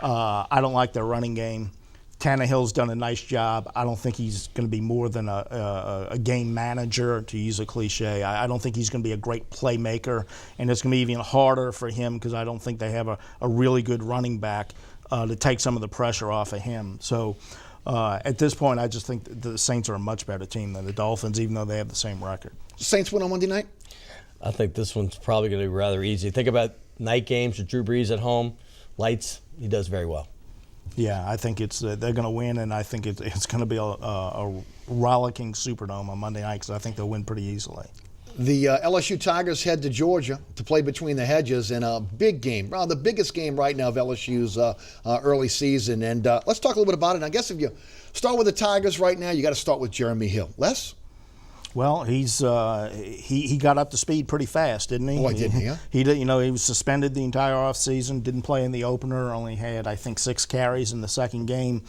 I don't like their running game. Tannehill's done a nice job. I don't think he's going to be more than a game manager, to use a cliche. I don't think he's going to be a great playmaker, and it's going to be even harder for him because I don't think they have a really good running back to take some of the pressure off of him. So at this point, I just think the Saints are a much better team than the Dolphins, even though they have the same record. Saints win on Monday night? I think this one's probably going to be rather easy. Think about night games with Drew Brees at home. Lights, he does very well. Yeah, I think they're going to win, and I think it's going to be a rollicking Superdome on Monday night because I think they'll win pretty easily. The LSU Tigers head to Georgia to play between the hedges in a big game, the biggest game right now of LSU's early season. And let's talk a little bit about it. And I guess if you start with the Tigers right now, you got to start with Jeremy Hill. Les? Well, he got up to speed pretty fast, didn't he? Oh, didn't he? Huh? He did. He was suspended the entire offseason. Didn't play in the opener. Only had, I think, 6 carries in the second game.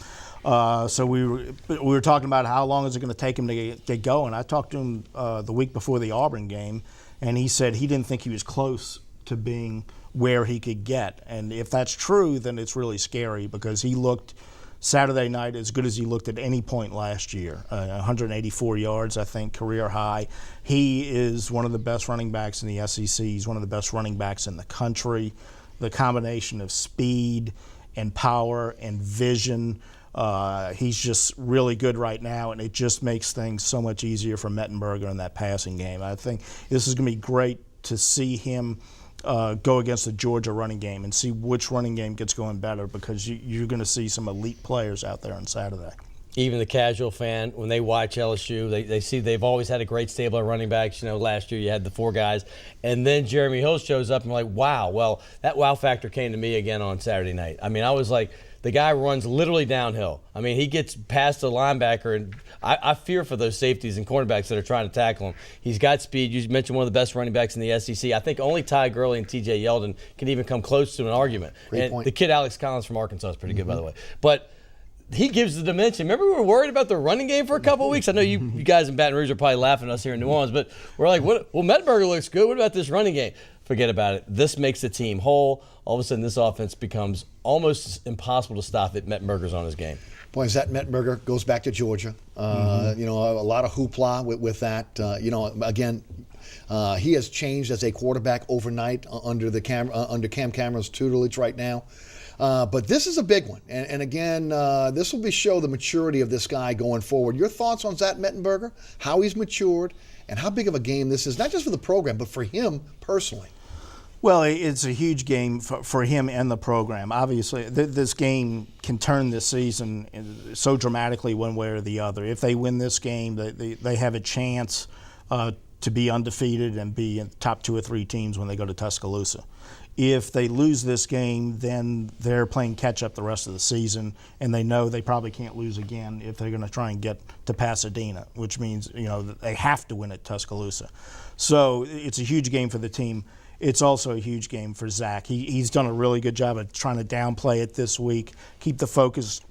So we were talking about how long is it going to take him to get going. I talked to him the week before the Auburn game, and he said he didn't think he was close to being where he could get. And if that's true, then it's really scary because he looked Saturday night as good as he looked at any point last year. 184 yards, I think, career high. He is one of the best running backs in the SEC. He's one of the best running backs in the country. The combination of speed and power and vision, he's just really good right now, and it just makes things so much easier for Mettenberger in that passing game. I think this is going to be great to see him go against the Georgia running game and see which running game gets going better, because you're going to see some elite players out there on Saturday. Even the casual fan, when they watch LSU, they see they've always had a great stable of running backs. You know, last year you had the 4 guys, and then Jeremy Hill shows up, and I'm like, wow. Well, that wow factor came to me again on Saturday night. I mean, I was like, the guy runs literally downhill. I mean, he gets past the linebacker, and I fear for those safeties and cornerbacks that are trying to tackle him. He's got speed. You mentioned one of the best running backs in the SEC. I think only Ty Gurley and T.J. Yeldon can even come close to an argument. Great and point. The kid Alex Collins from Arkansas is pretty good, by the way. But he gives the dimension. Remember, we were worried about the running game for a couple of weeks. I know you guys in Baton Rouge are probably laughing at us here in New Orleans, but we're like, well, Mettenberger looks good. What about this running game? Forget about it. This makes the team whole. All of a sudden, this offense becomes almost impossible to stop if Mettenberger's on his game. Boy, Zach Mettenberger goes back to Georgia. You know, a lot of hoopla with that. You know, again, he has changed as a quarterback overnight under Cam Cameron's tutelage right now. But this is a big one. And again, this will show the maturity of this guy going forward. Your thoughts on Zach Mettenberger, how he's matured, and how big of a game this is, not just for the program, but for him personally? Well, it's a huge game for him and the program. Obviously, this game can turn this season so dramatically one way or the other. If they win this game, they have a chance to be undefeated and be in the top 2 or 3 teams when they go to Tuscaloosa. If they lose this game, then they're playing catch-up the rest of the season, and they know they probably can't lose again if they're going to try and get to Pasadena, which means, you know, they have to win at Tuscaloosa. So it's a huge game for the team. It's also a huge game for Zach. He's done a really good job of trying to downplay it this week, keep the focus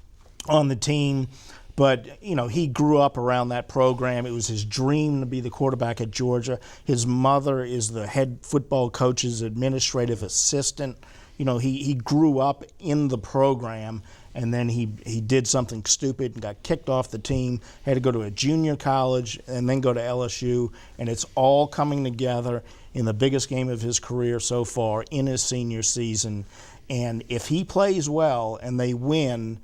on the team. But, you know, he grew up around that program. It was his dream to be the quarterback at Georgia. His mother is the head football coach's administrative assistant. You know, he grew up in the program, and then he did something stupid and got kicked off the team, had to go to a junior college and then go to LSU, and it's all coming together in the biggest game of his career so far in his senior season. And if he plays well and they win,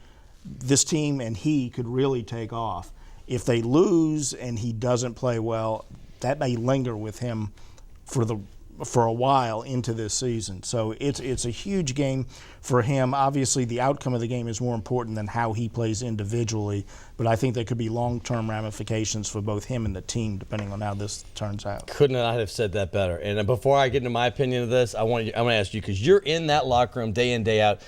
this team and he could really take off. If they lose and he doesn't play well, that may linger with him for a while into this season. So it's a huge game for him. Obviously, the outcome of the game is more important than how he plays individually, but I think there could be long-term ramifications for both him and the team depending on how this turns out. Could not have said that better. And before I get into my opinion of this, I want to ask you, because you're in that locker room day in, day out.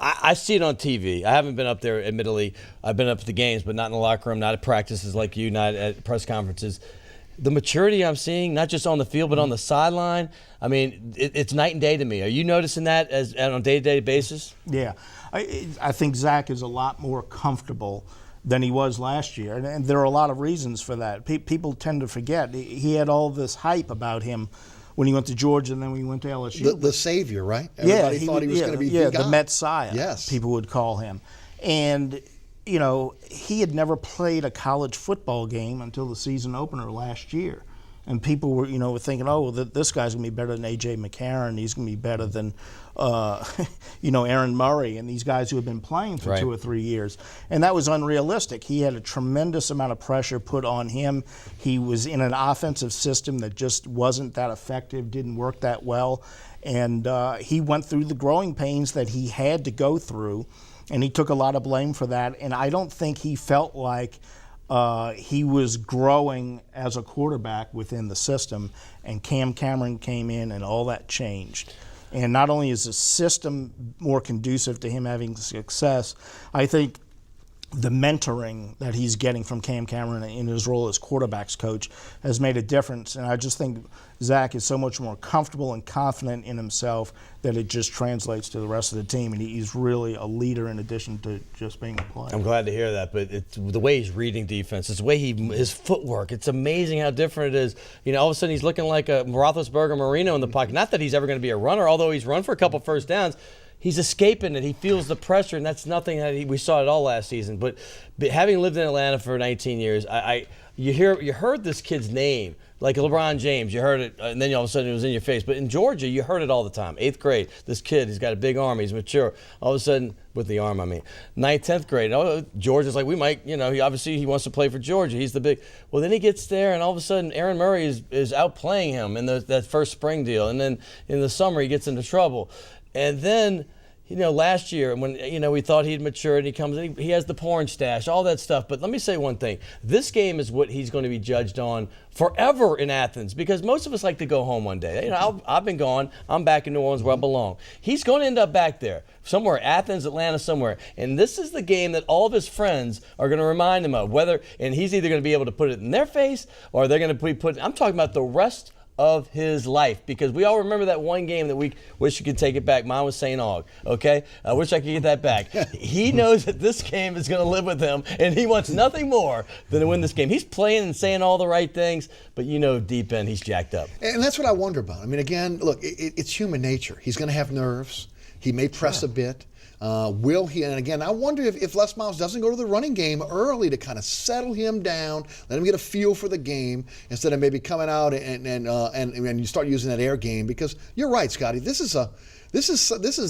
I see it on TV. I haven't been up there, admittedly. I've been up at the games, but not in the locker room, not at practices like you, not at press conferences. The maturity I'm seeing, not just on the field, but on the sideline, I mean, it's night and day to me. Are you noticing that on a day-to-day basis? Yeah. I think Zach is a lot more comfortable than he was last year, and there are a lot of reasons for that. People tend to forget. He had all this hype about him when he went to Georgia and then when he went to LSU. The savior, right? Everybody thought he was going to be the guy. The Messiah, yes. People would call him. And, you know, he had never played a college football game until the season opener last year. And people were, were thinking, oh, well, this guy's going to be better than A.J. McCarron. He's going to be better than, Aaron Murray and these guys who have been playing for 2 or 3 years. And that was unrealistic. He had a tremendous amount of pressure put on him. He was in an offensive system that just wasn't that effective, didn't work that well. And he went through the growing pains that he had to go through, and he took a lot of blame for that. And I don't think he felt like he was growing as a quarterback within the system, and Cam Cameron came in and all that changed. And not only is the system more conducive to him having success, I think the mentoring that he's getting from Cam Cameron in his role as quarterbacks coach has made a difference. And I just think Zach is so much more comfortable and confident in himself that it just translates to the rest of the team. And he's really a leader in addition to just being a player. I'm glad to hear that, but it's the way he's reading defense, it's the way his footwork. It's amazing how different it is. You know, all of a sudden he's looking like a Roethlisberger Marino in the pocket. Not that he's ever going to be a runner, although he's run for a couple first downs. He's escaping it. He feels the pressure, and that's nothing that we saw it all last season. But having lived in Atlanta for 19 years, you heard this kid's name, like LeBron James. You heard it, and then all of a sudden it was in your face. But in Georgia, you heard it all the time. 8th grade, this kid, he's got a big arm, he's mature. All of a sudden, with the arm, I mean, 9th, 10th grade, Georgia's like, we might, he wants to play for Georgia. He's the big. Well, then he gets there, and all of a sudden, Aaron Murray is outplaying him in that first spring deal, and then in the summer he gets into trouble. And then, last year when, we thought he'd matured and he comes in, he has the porn stash, all that stuff. But let me say one thing. This game is what he's going to be judged on forever in Athens, because most of us like to go home one day. I've been gone. I'm back in New Orleans where I belong. He's going to end up back there, somewhere, Athens, Atlanta, somewhere. And this is the game that all of his friends are going to remind him of, and he's either going to be able to put it in their face or they're going to I'm talking about the rest of his life, because we all remember that one game that we wish you could take it back. Mine was St. Aug, okay? I wish I could get that back. He knows that this game is going to live with him, and he wants nothing more than to win this game. He's playing and saying all the right things, but deep in, he's jacked up. And that's what I wonder about. I mean, again, look, it's human nature. He's going to have nerves. He may press a bit. Will he? And again, I wonder if Les Miles doesn't go to the running game early to kind of settle him down, let him get a feel for the game, instead of maybe coming out and you start using that air game. Because you're right, Scotty. This is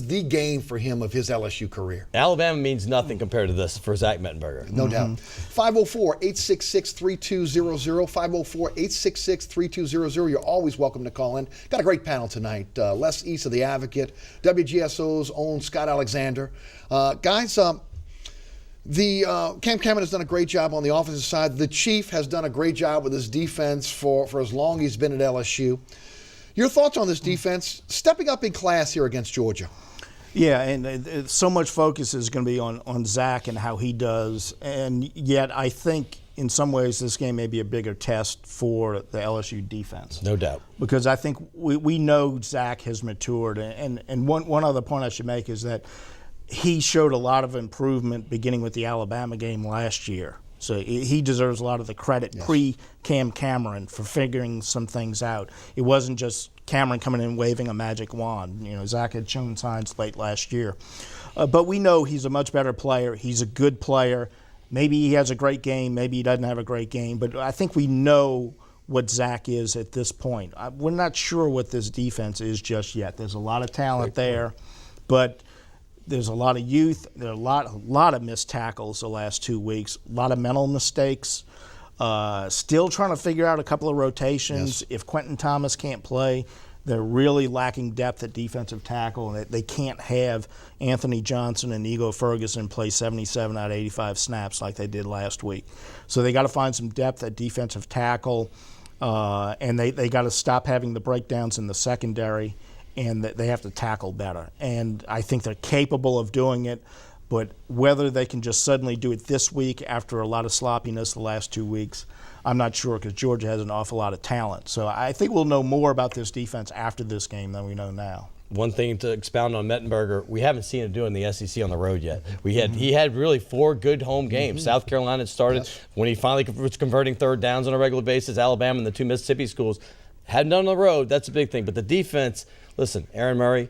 the game for him of his LSU career. Alabama means nothing compared to this for Zach Mettenberger. No doubt. 504-866-3200. 504-866-3200. You're always welcome to call in. Got a great panel tonight. Les East of The Advocate, WGSO's own Scott Alexander. Guys, Cam Cameron has done a great job on the offensive side. The Chief has done a great job with his defense for as long as he's been at LSU. Your thoughts on this defense stepping up in class here against Georgia? Yeah, and so much focus is going to be on Zach and how he does. And yet I think in some ways this game may be a bigger test for the LSU defense. No doubt. Because I think we know Zach has matured. And one other point I should make is that he showed a lot of improvement beginning with the Alabama game last year. So he deserves a lot of the credit pre-Cam Cameron for figuring some things out. It wasn't just Cameron coming in waving a magic wand. Zach had shown signs late last year. But we know he's a much better player. He's a good player. Maybe he has a great game. Maybe he doesn't have a great game. But I think we know what Zach is at this point. We're not sure what this defense is just yet. There's a lot of talent there, but there's a lot of youth. There are a lot of missed tackles the last 2 weeks, a lot of mental mistakes. Still trying to figure out a couple of rotations. If Quentin Thomas can't play, they're really lacking depth at defensive tackle, and they can't have Anthony Johnson and Ego Ferguson play 77 out of 85 snaps like they did last week. So they got to find some depth at defensive tackle, and they got to stop having the breakdowns in the secondary, and they have to tackle better. And I think they're capable of doing it, but whether they can just suddenly do it this week after a lot of sloppiness the last 2 weeks, I'm not sure, because Georgia has an awful lot of talent. So I think we'll know more about this defense after this game than we know now. One thing to expound on Mettenberger, we haven't seen him doing the SEC on the road yet. He had really 4 good home games. South Carolina had started when he finally was converting third downs on a regular basis. Alabama and the 2 Mississippi schools hadn't done on the road. That's a big thing. But the defense, listen, Aaron Murray,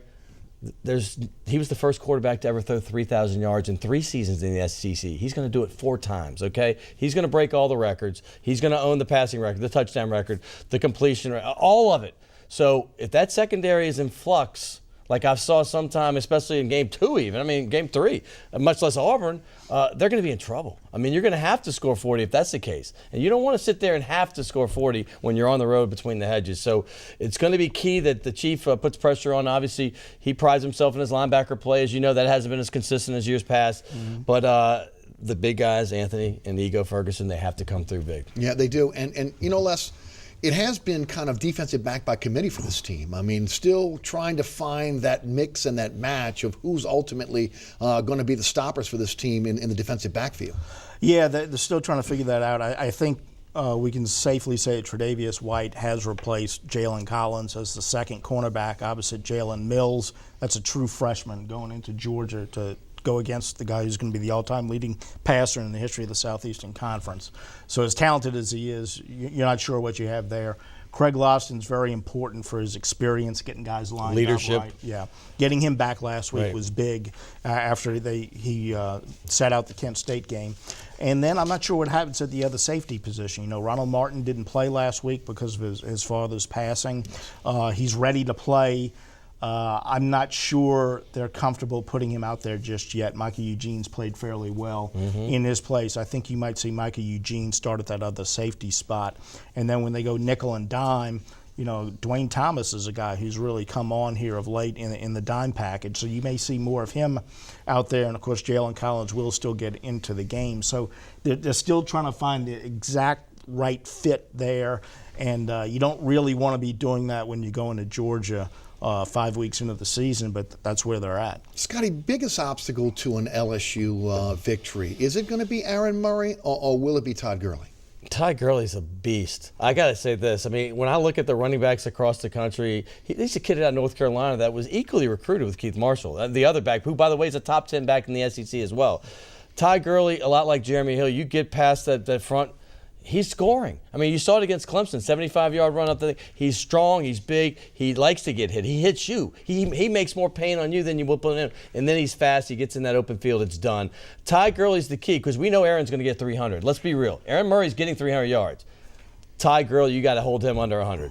he was the first quarterback to ever throw 3,000 yards in 3 seasons in the SEC. He's going to do it 4 times, okay? He's going to break all the records. He's going to own the passing record, the touchdown record, the completion record, all of it. So if that secondary is in flux, like I saw sometime, especially in Game 2 even, Game 3, much less Auburn, they're going to be in trouble. You're going to have to score 40 if that's the case. And you don't want to sit there and have to score 40 when you're on the road between the hedges. So it's going to be key that the Chief puts pressure on. Obviously, he prides himself in his linebacker play. As you know, that hasn't been as consistent as years past. But the big guys, Anthony and Ego Ferguson, they have to come through big. Yeah, they do. And Les, it has been kind of defensive back by committee for this team. I mean, still trying to find that mix and that match of who's ultimately going to be the stoppers for this team in the defensive backfield. Yeah, they're still trying to figure that out. I think we can safely say that Tre'Davious White has replaced Jalen Collins as the second cornerback opposite Jalen Mills. That's a true freshman going into Georgia to go against the guy who's going to be the all-time leading passer in the history of the Southeastern Conference. So as talented as he is, you're not sure what you have there. Craig Loston's very important for his experience getting guys lined leadership. up right. Yeah, getting him back last week was big after he sat out the Kent State game. And then I'm not sure what happens at the other safety position. You know, Ronald Martin didn't play last week because of his father's passing. He's ready to play. I'm not sure they're comfortable putting him out there just yet. Micah Eugene's played fairly well in his place. I think you might see Micah Eugene start at that other safety spot. And then when they go nickel and dime, you know, Dwayne Thomas is a guy who's really come on here of late in the dime package. So you may see more of him out there. And, of course, Jalen Collins will still get into the game. So they're still trying to find the exact right fit there. And you don't really want to be doing that when you go into Georgia 5 weeks into the season, but that's where they're at. Scotty, biggest obstacle to an LSU victory, is it going to be Aaron Murray or will it be Todd Gurley? Todd Gurley's a beast. I got to say this. I mean, when I look at the running backs across the country, he's a kid out of North Carolina that was equally recruited with Keith Marshall, the other back, who, by the way, is a top 10 back in the SEC as well. Todd Gurley, a lot like Jeremy Hill, you get past that front, he's scoring. I mean, you saw it against Clemson, 75-yard run up the thing. He's strong, he's big, he likes to get hit. He hits you. He makes more pain on you than you will put in. And then he's fast, he gets in that open field, it's done. Todd Gurley's the key because we know Aaron's going to get 300. Let's be real. Aaron Murray's getting 300 yards. Todd Gurley, you got to hold him under 100.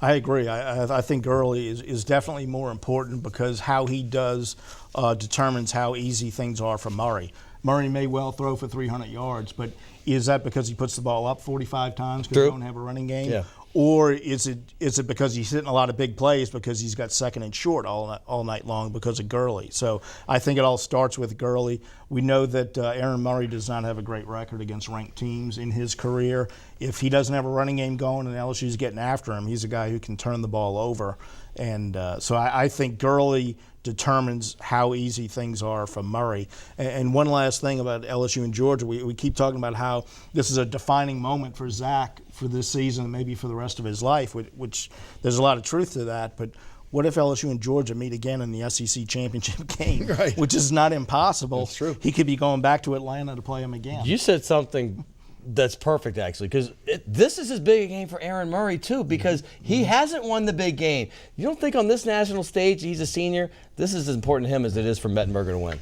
I agree. I think Gurley is definitely more important because how he does determines how easy things are for Murray. Murray may well throw for 300 yards, but is that because he puts the ball up 45 times because they don't have a running game? Yeah. Or is it because he's hitting a lot of big plays because he's got second and short all night long because of Gurley? So I think it all starts with Gurley. We know that Aaron Murray does not have a great record against ranked teams in his career. If he doesn't have a running game going and LSU's getting after him, he's a guy who can turn the ball over. And so I think Gurley determines how easy things are for Murray. And one last thing about LSU and Georgia, we keep talking about how this is a defining moment for Zach for this season and maybe for the rest of his life, which there's a lot of truth to that. But what if LSU and Georgia meet again in the SEC championship game, Right. which is not impossible. That's true. He could be going back to Atlanta to play him again. You said something that's perfect, actually, because this is as big a game for Aaron Murray, too, because he hasn't won the big game. You don't think on this national stage, he's a senior, this is as important to him as it is for Mettenberger to win?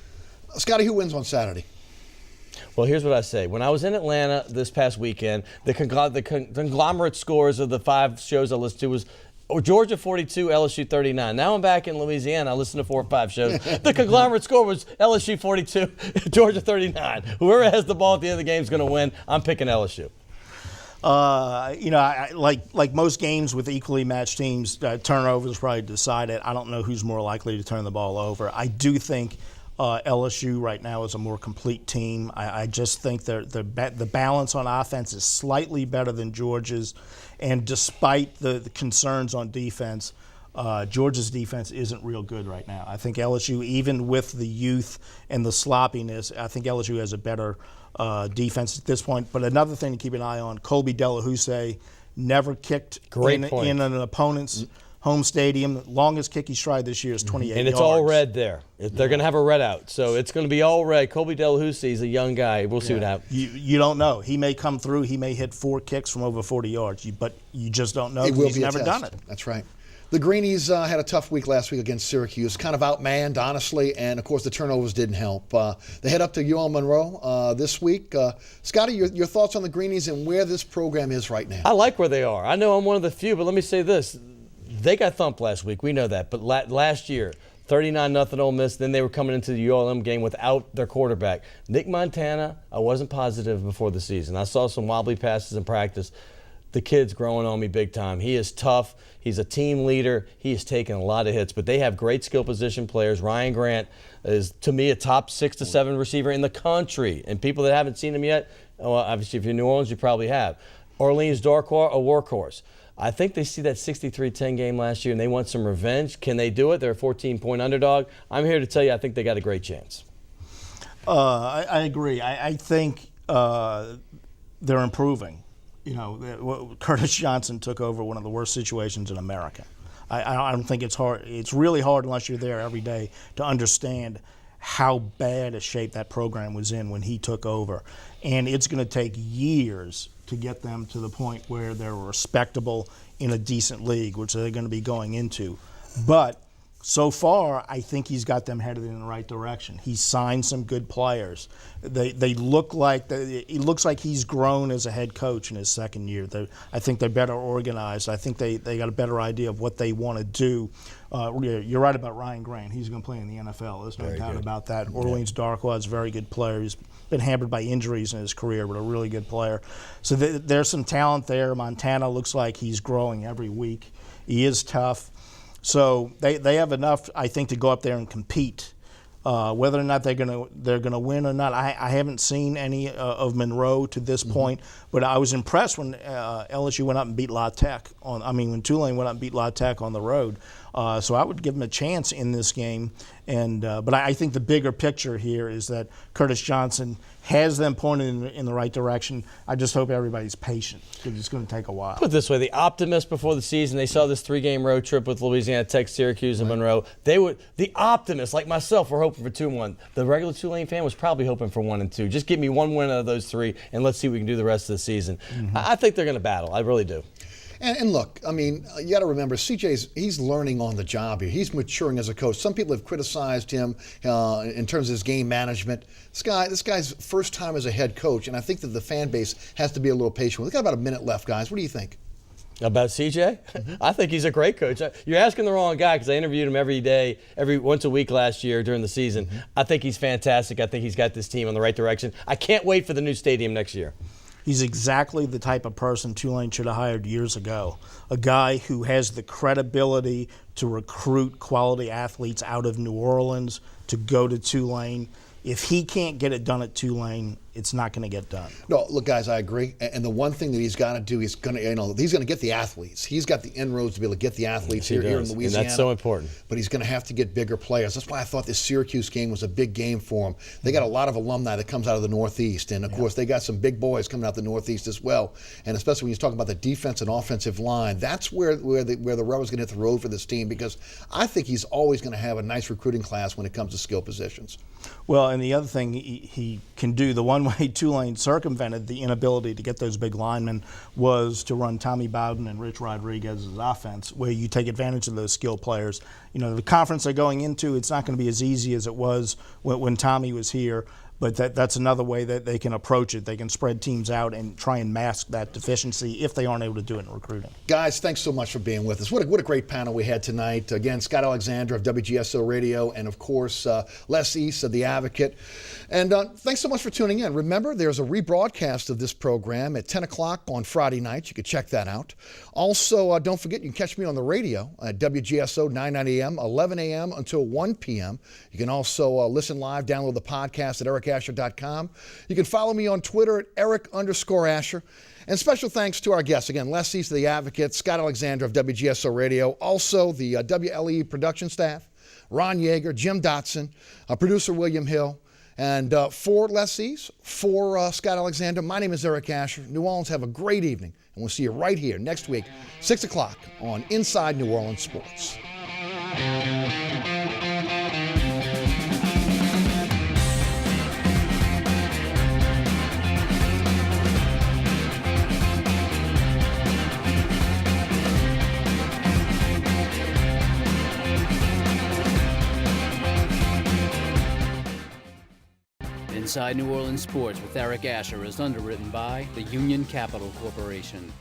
Scotty, who wins on Saturday? Well, here's what I say. When I was in Atlanta this past weekend, the conglomerate scores of the 5 shows I listened to was Georgia 42, LSU 39. Now I'm back in Louisiana. I listened to 4 or 5 shows. The conglomerate score was LSU 42, Georgia 39. Whoever has the ball at the end of the game is going to win. I'm picking LSU. Like most games with equally matched teams, turnovers probably decide it. I don't know who's more likely to turn the ball over. I do think LSU right now is a more complete team. I just think the balance on offense is slightly better than Georgia's. And despite the concerns on defense, Georgia's defense isn't real good right now. I think LSU, even with the youth and the sloppiness, I think LSU has a better defense at this point. But another thing to keep an eye on, Colby Delahousse never kicked in an opponent's home stadium. Longest kick he's tried this year is 28 yards. And it's all red there. They're going to have a red out. So it's going to be all red. Colby Delahousse is a young guy. We'll see what happens. You don't know. He may come through. He may hit 4 kicks from over 40 yards. But you just don't know. He's never done it. That's right. The Greenies had a tough week last week against Syracuse, kind of outmanned, honestly, and, of course, the turnovers didn't help. They head up to UL Monroe this week. Scotty, your thoughts on the Greenies and where this program is right now? I like where they are. I know I'm one of the few, but let me say this. They got thumped last week. We know that. But last year, 39-0 Ole Miss. Then they were coming into the ULM game without their quarterback. Nick Montana, I wasn't positive before the season. I saw some wobbly passes in practice. The kid's growing on me big time. He is tough. He's a team leader. He has taken a lot of hits, but they have great skill position players. Ryan Grant is, to me, a top 6 to 7 receiver in the country. And people that haven't seen him yet, well, obviously, if you're in New Orleans, you probably have. Orleans Darkwa, a workhorse. I think they see that 63-10 game last year and they want some revenge. Can they do it? They're a 14-point underdog. I'm here to tell you I think they got a great chance. I agree. I think they're improving. You know, Curtis Johnson took over one of the worst situations in America. I don't think it's hard. It's really hard unless you're there every day to understand how bad a shape that program was in when he took over. And it's going to take years to get them to the point where they're respectable in a decent league, which they're going to be going into. But so far, I think he's got them headed in the right direction. He's signed some good players. They look like it looks like he's grown as a head coach in his second year. I think they're better organized. I think they got a better idea of what they want to do. You're right about Ryan Grant. He's going to play in the NFL. There's no doubt about that. Orleans Darkwa is a very good player. He's been hampered by injuries in his career, but a really good player. So there's some talent there. Montana looks like he's growing every week. He is tough. So they have enough, I think, to go up there and compete. Whether or not they're gonna win or not, I haven't seen any of Monroe to this point. But I was impressed when LSU went up and beat La Tech when Tulane went up and beat La Tech on the road. So I would give them a chance in this game. But I think the bigger picture here is that Curtis Johnson has them pointed in the right direction. I just hope everybody's patient because it's going to take a while. Put it this way, the optimists before the season, they saw this 3-game road trip with Louisiana Tech, Syracuse, and Monroe. The optimists, like myself, were hoping for 2-1. The regular Tulane fan was probably hoping for 1-2. Just give me one win out of those 3, and let's see what we can do the rest of the season. I think they're going to battle. I really do. And look, I mean, you got to remember, he's learning on the job here. He's maturing as a coach. Some people have criticized him in terms of his game management. This guy's first time as a head coach, and I think that the fan base has to be a little patient. We've got about a minute left, guys. What do you think? About CJ? I think he's a great coach. You're asking the wrong guy because I interviewed him every day, once a week last year during the season. I think he's fantastic. I think he's got this team in the right direction. I can't wait for the new stadium next year. He's exactly the type of person Tulane should have hired years ago. A guy who has the credibility to recruit quality athletes out of New Orleans to go to Tulane. If he can't get it done at Tulane, it's not going to get done. No, look, guys, I agree. And the one thing that he's got to do, he's going to get the athletes. He's got the inroads to be able to get the athletes here in Louisiana. And that's so important. But he's going to have to get bigger players. That's why I thought this Syracuse game was a big game for him. They got a lot of alumni that comes out of the Northeast, and of course they got some big boys coming out the Northeast as well. And especially when you're talking about the defense and offensive line, that's where the rubber's going to hit the road for this team, because I think he's always going to have a nice recruiting class when it comes to skill positions. Well, and the other thing he can do, the one way Tulane circumvented the inability to get those big linemen was to run Tommy Bowden and Rich Rodriguez's offense, where you take advantage of those skilled players. You know, the conference they're going into, it's not going to be as easy as it was when Tommy was here. But that's another way that they can approach it. They can spread teams out and try and mask that deficiency if they aren't able to do it in recruiting. Guys, thanks so much for being with us. What a great panel we had tonight. Again, Scott Alexander of WGSO Radio, and of course, Les East of The Advocate. And thanks so much for tuning in. Remember, there's a rebroadcast of this program at 10 o'clock on Friday nights. You can check that out. Also, don't forget, you can catch me on the radio at WGSO 990 AM, 11 a.m. until 1 p.m. You can also listen live, download the podcast at ericasher.com. You can follow me on Twitter at Eric_Asher. And special thanks to our guests, again, Les East of The Advocate, Scott Alexander of WGSO Radio, also the WLE production staff, Ron Yeager, Jim Dotson, producer William Hill. And for Les East, for Scott Alexander, my name is Eric Asher. New Orleans, have a great evening. And we'll see you right here next week, 6 o'clock on Inside New Orleans Sports. Inside New Orleans Sports with Eric Asher is underwritten by the Union Capital Corporation.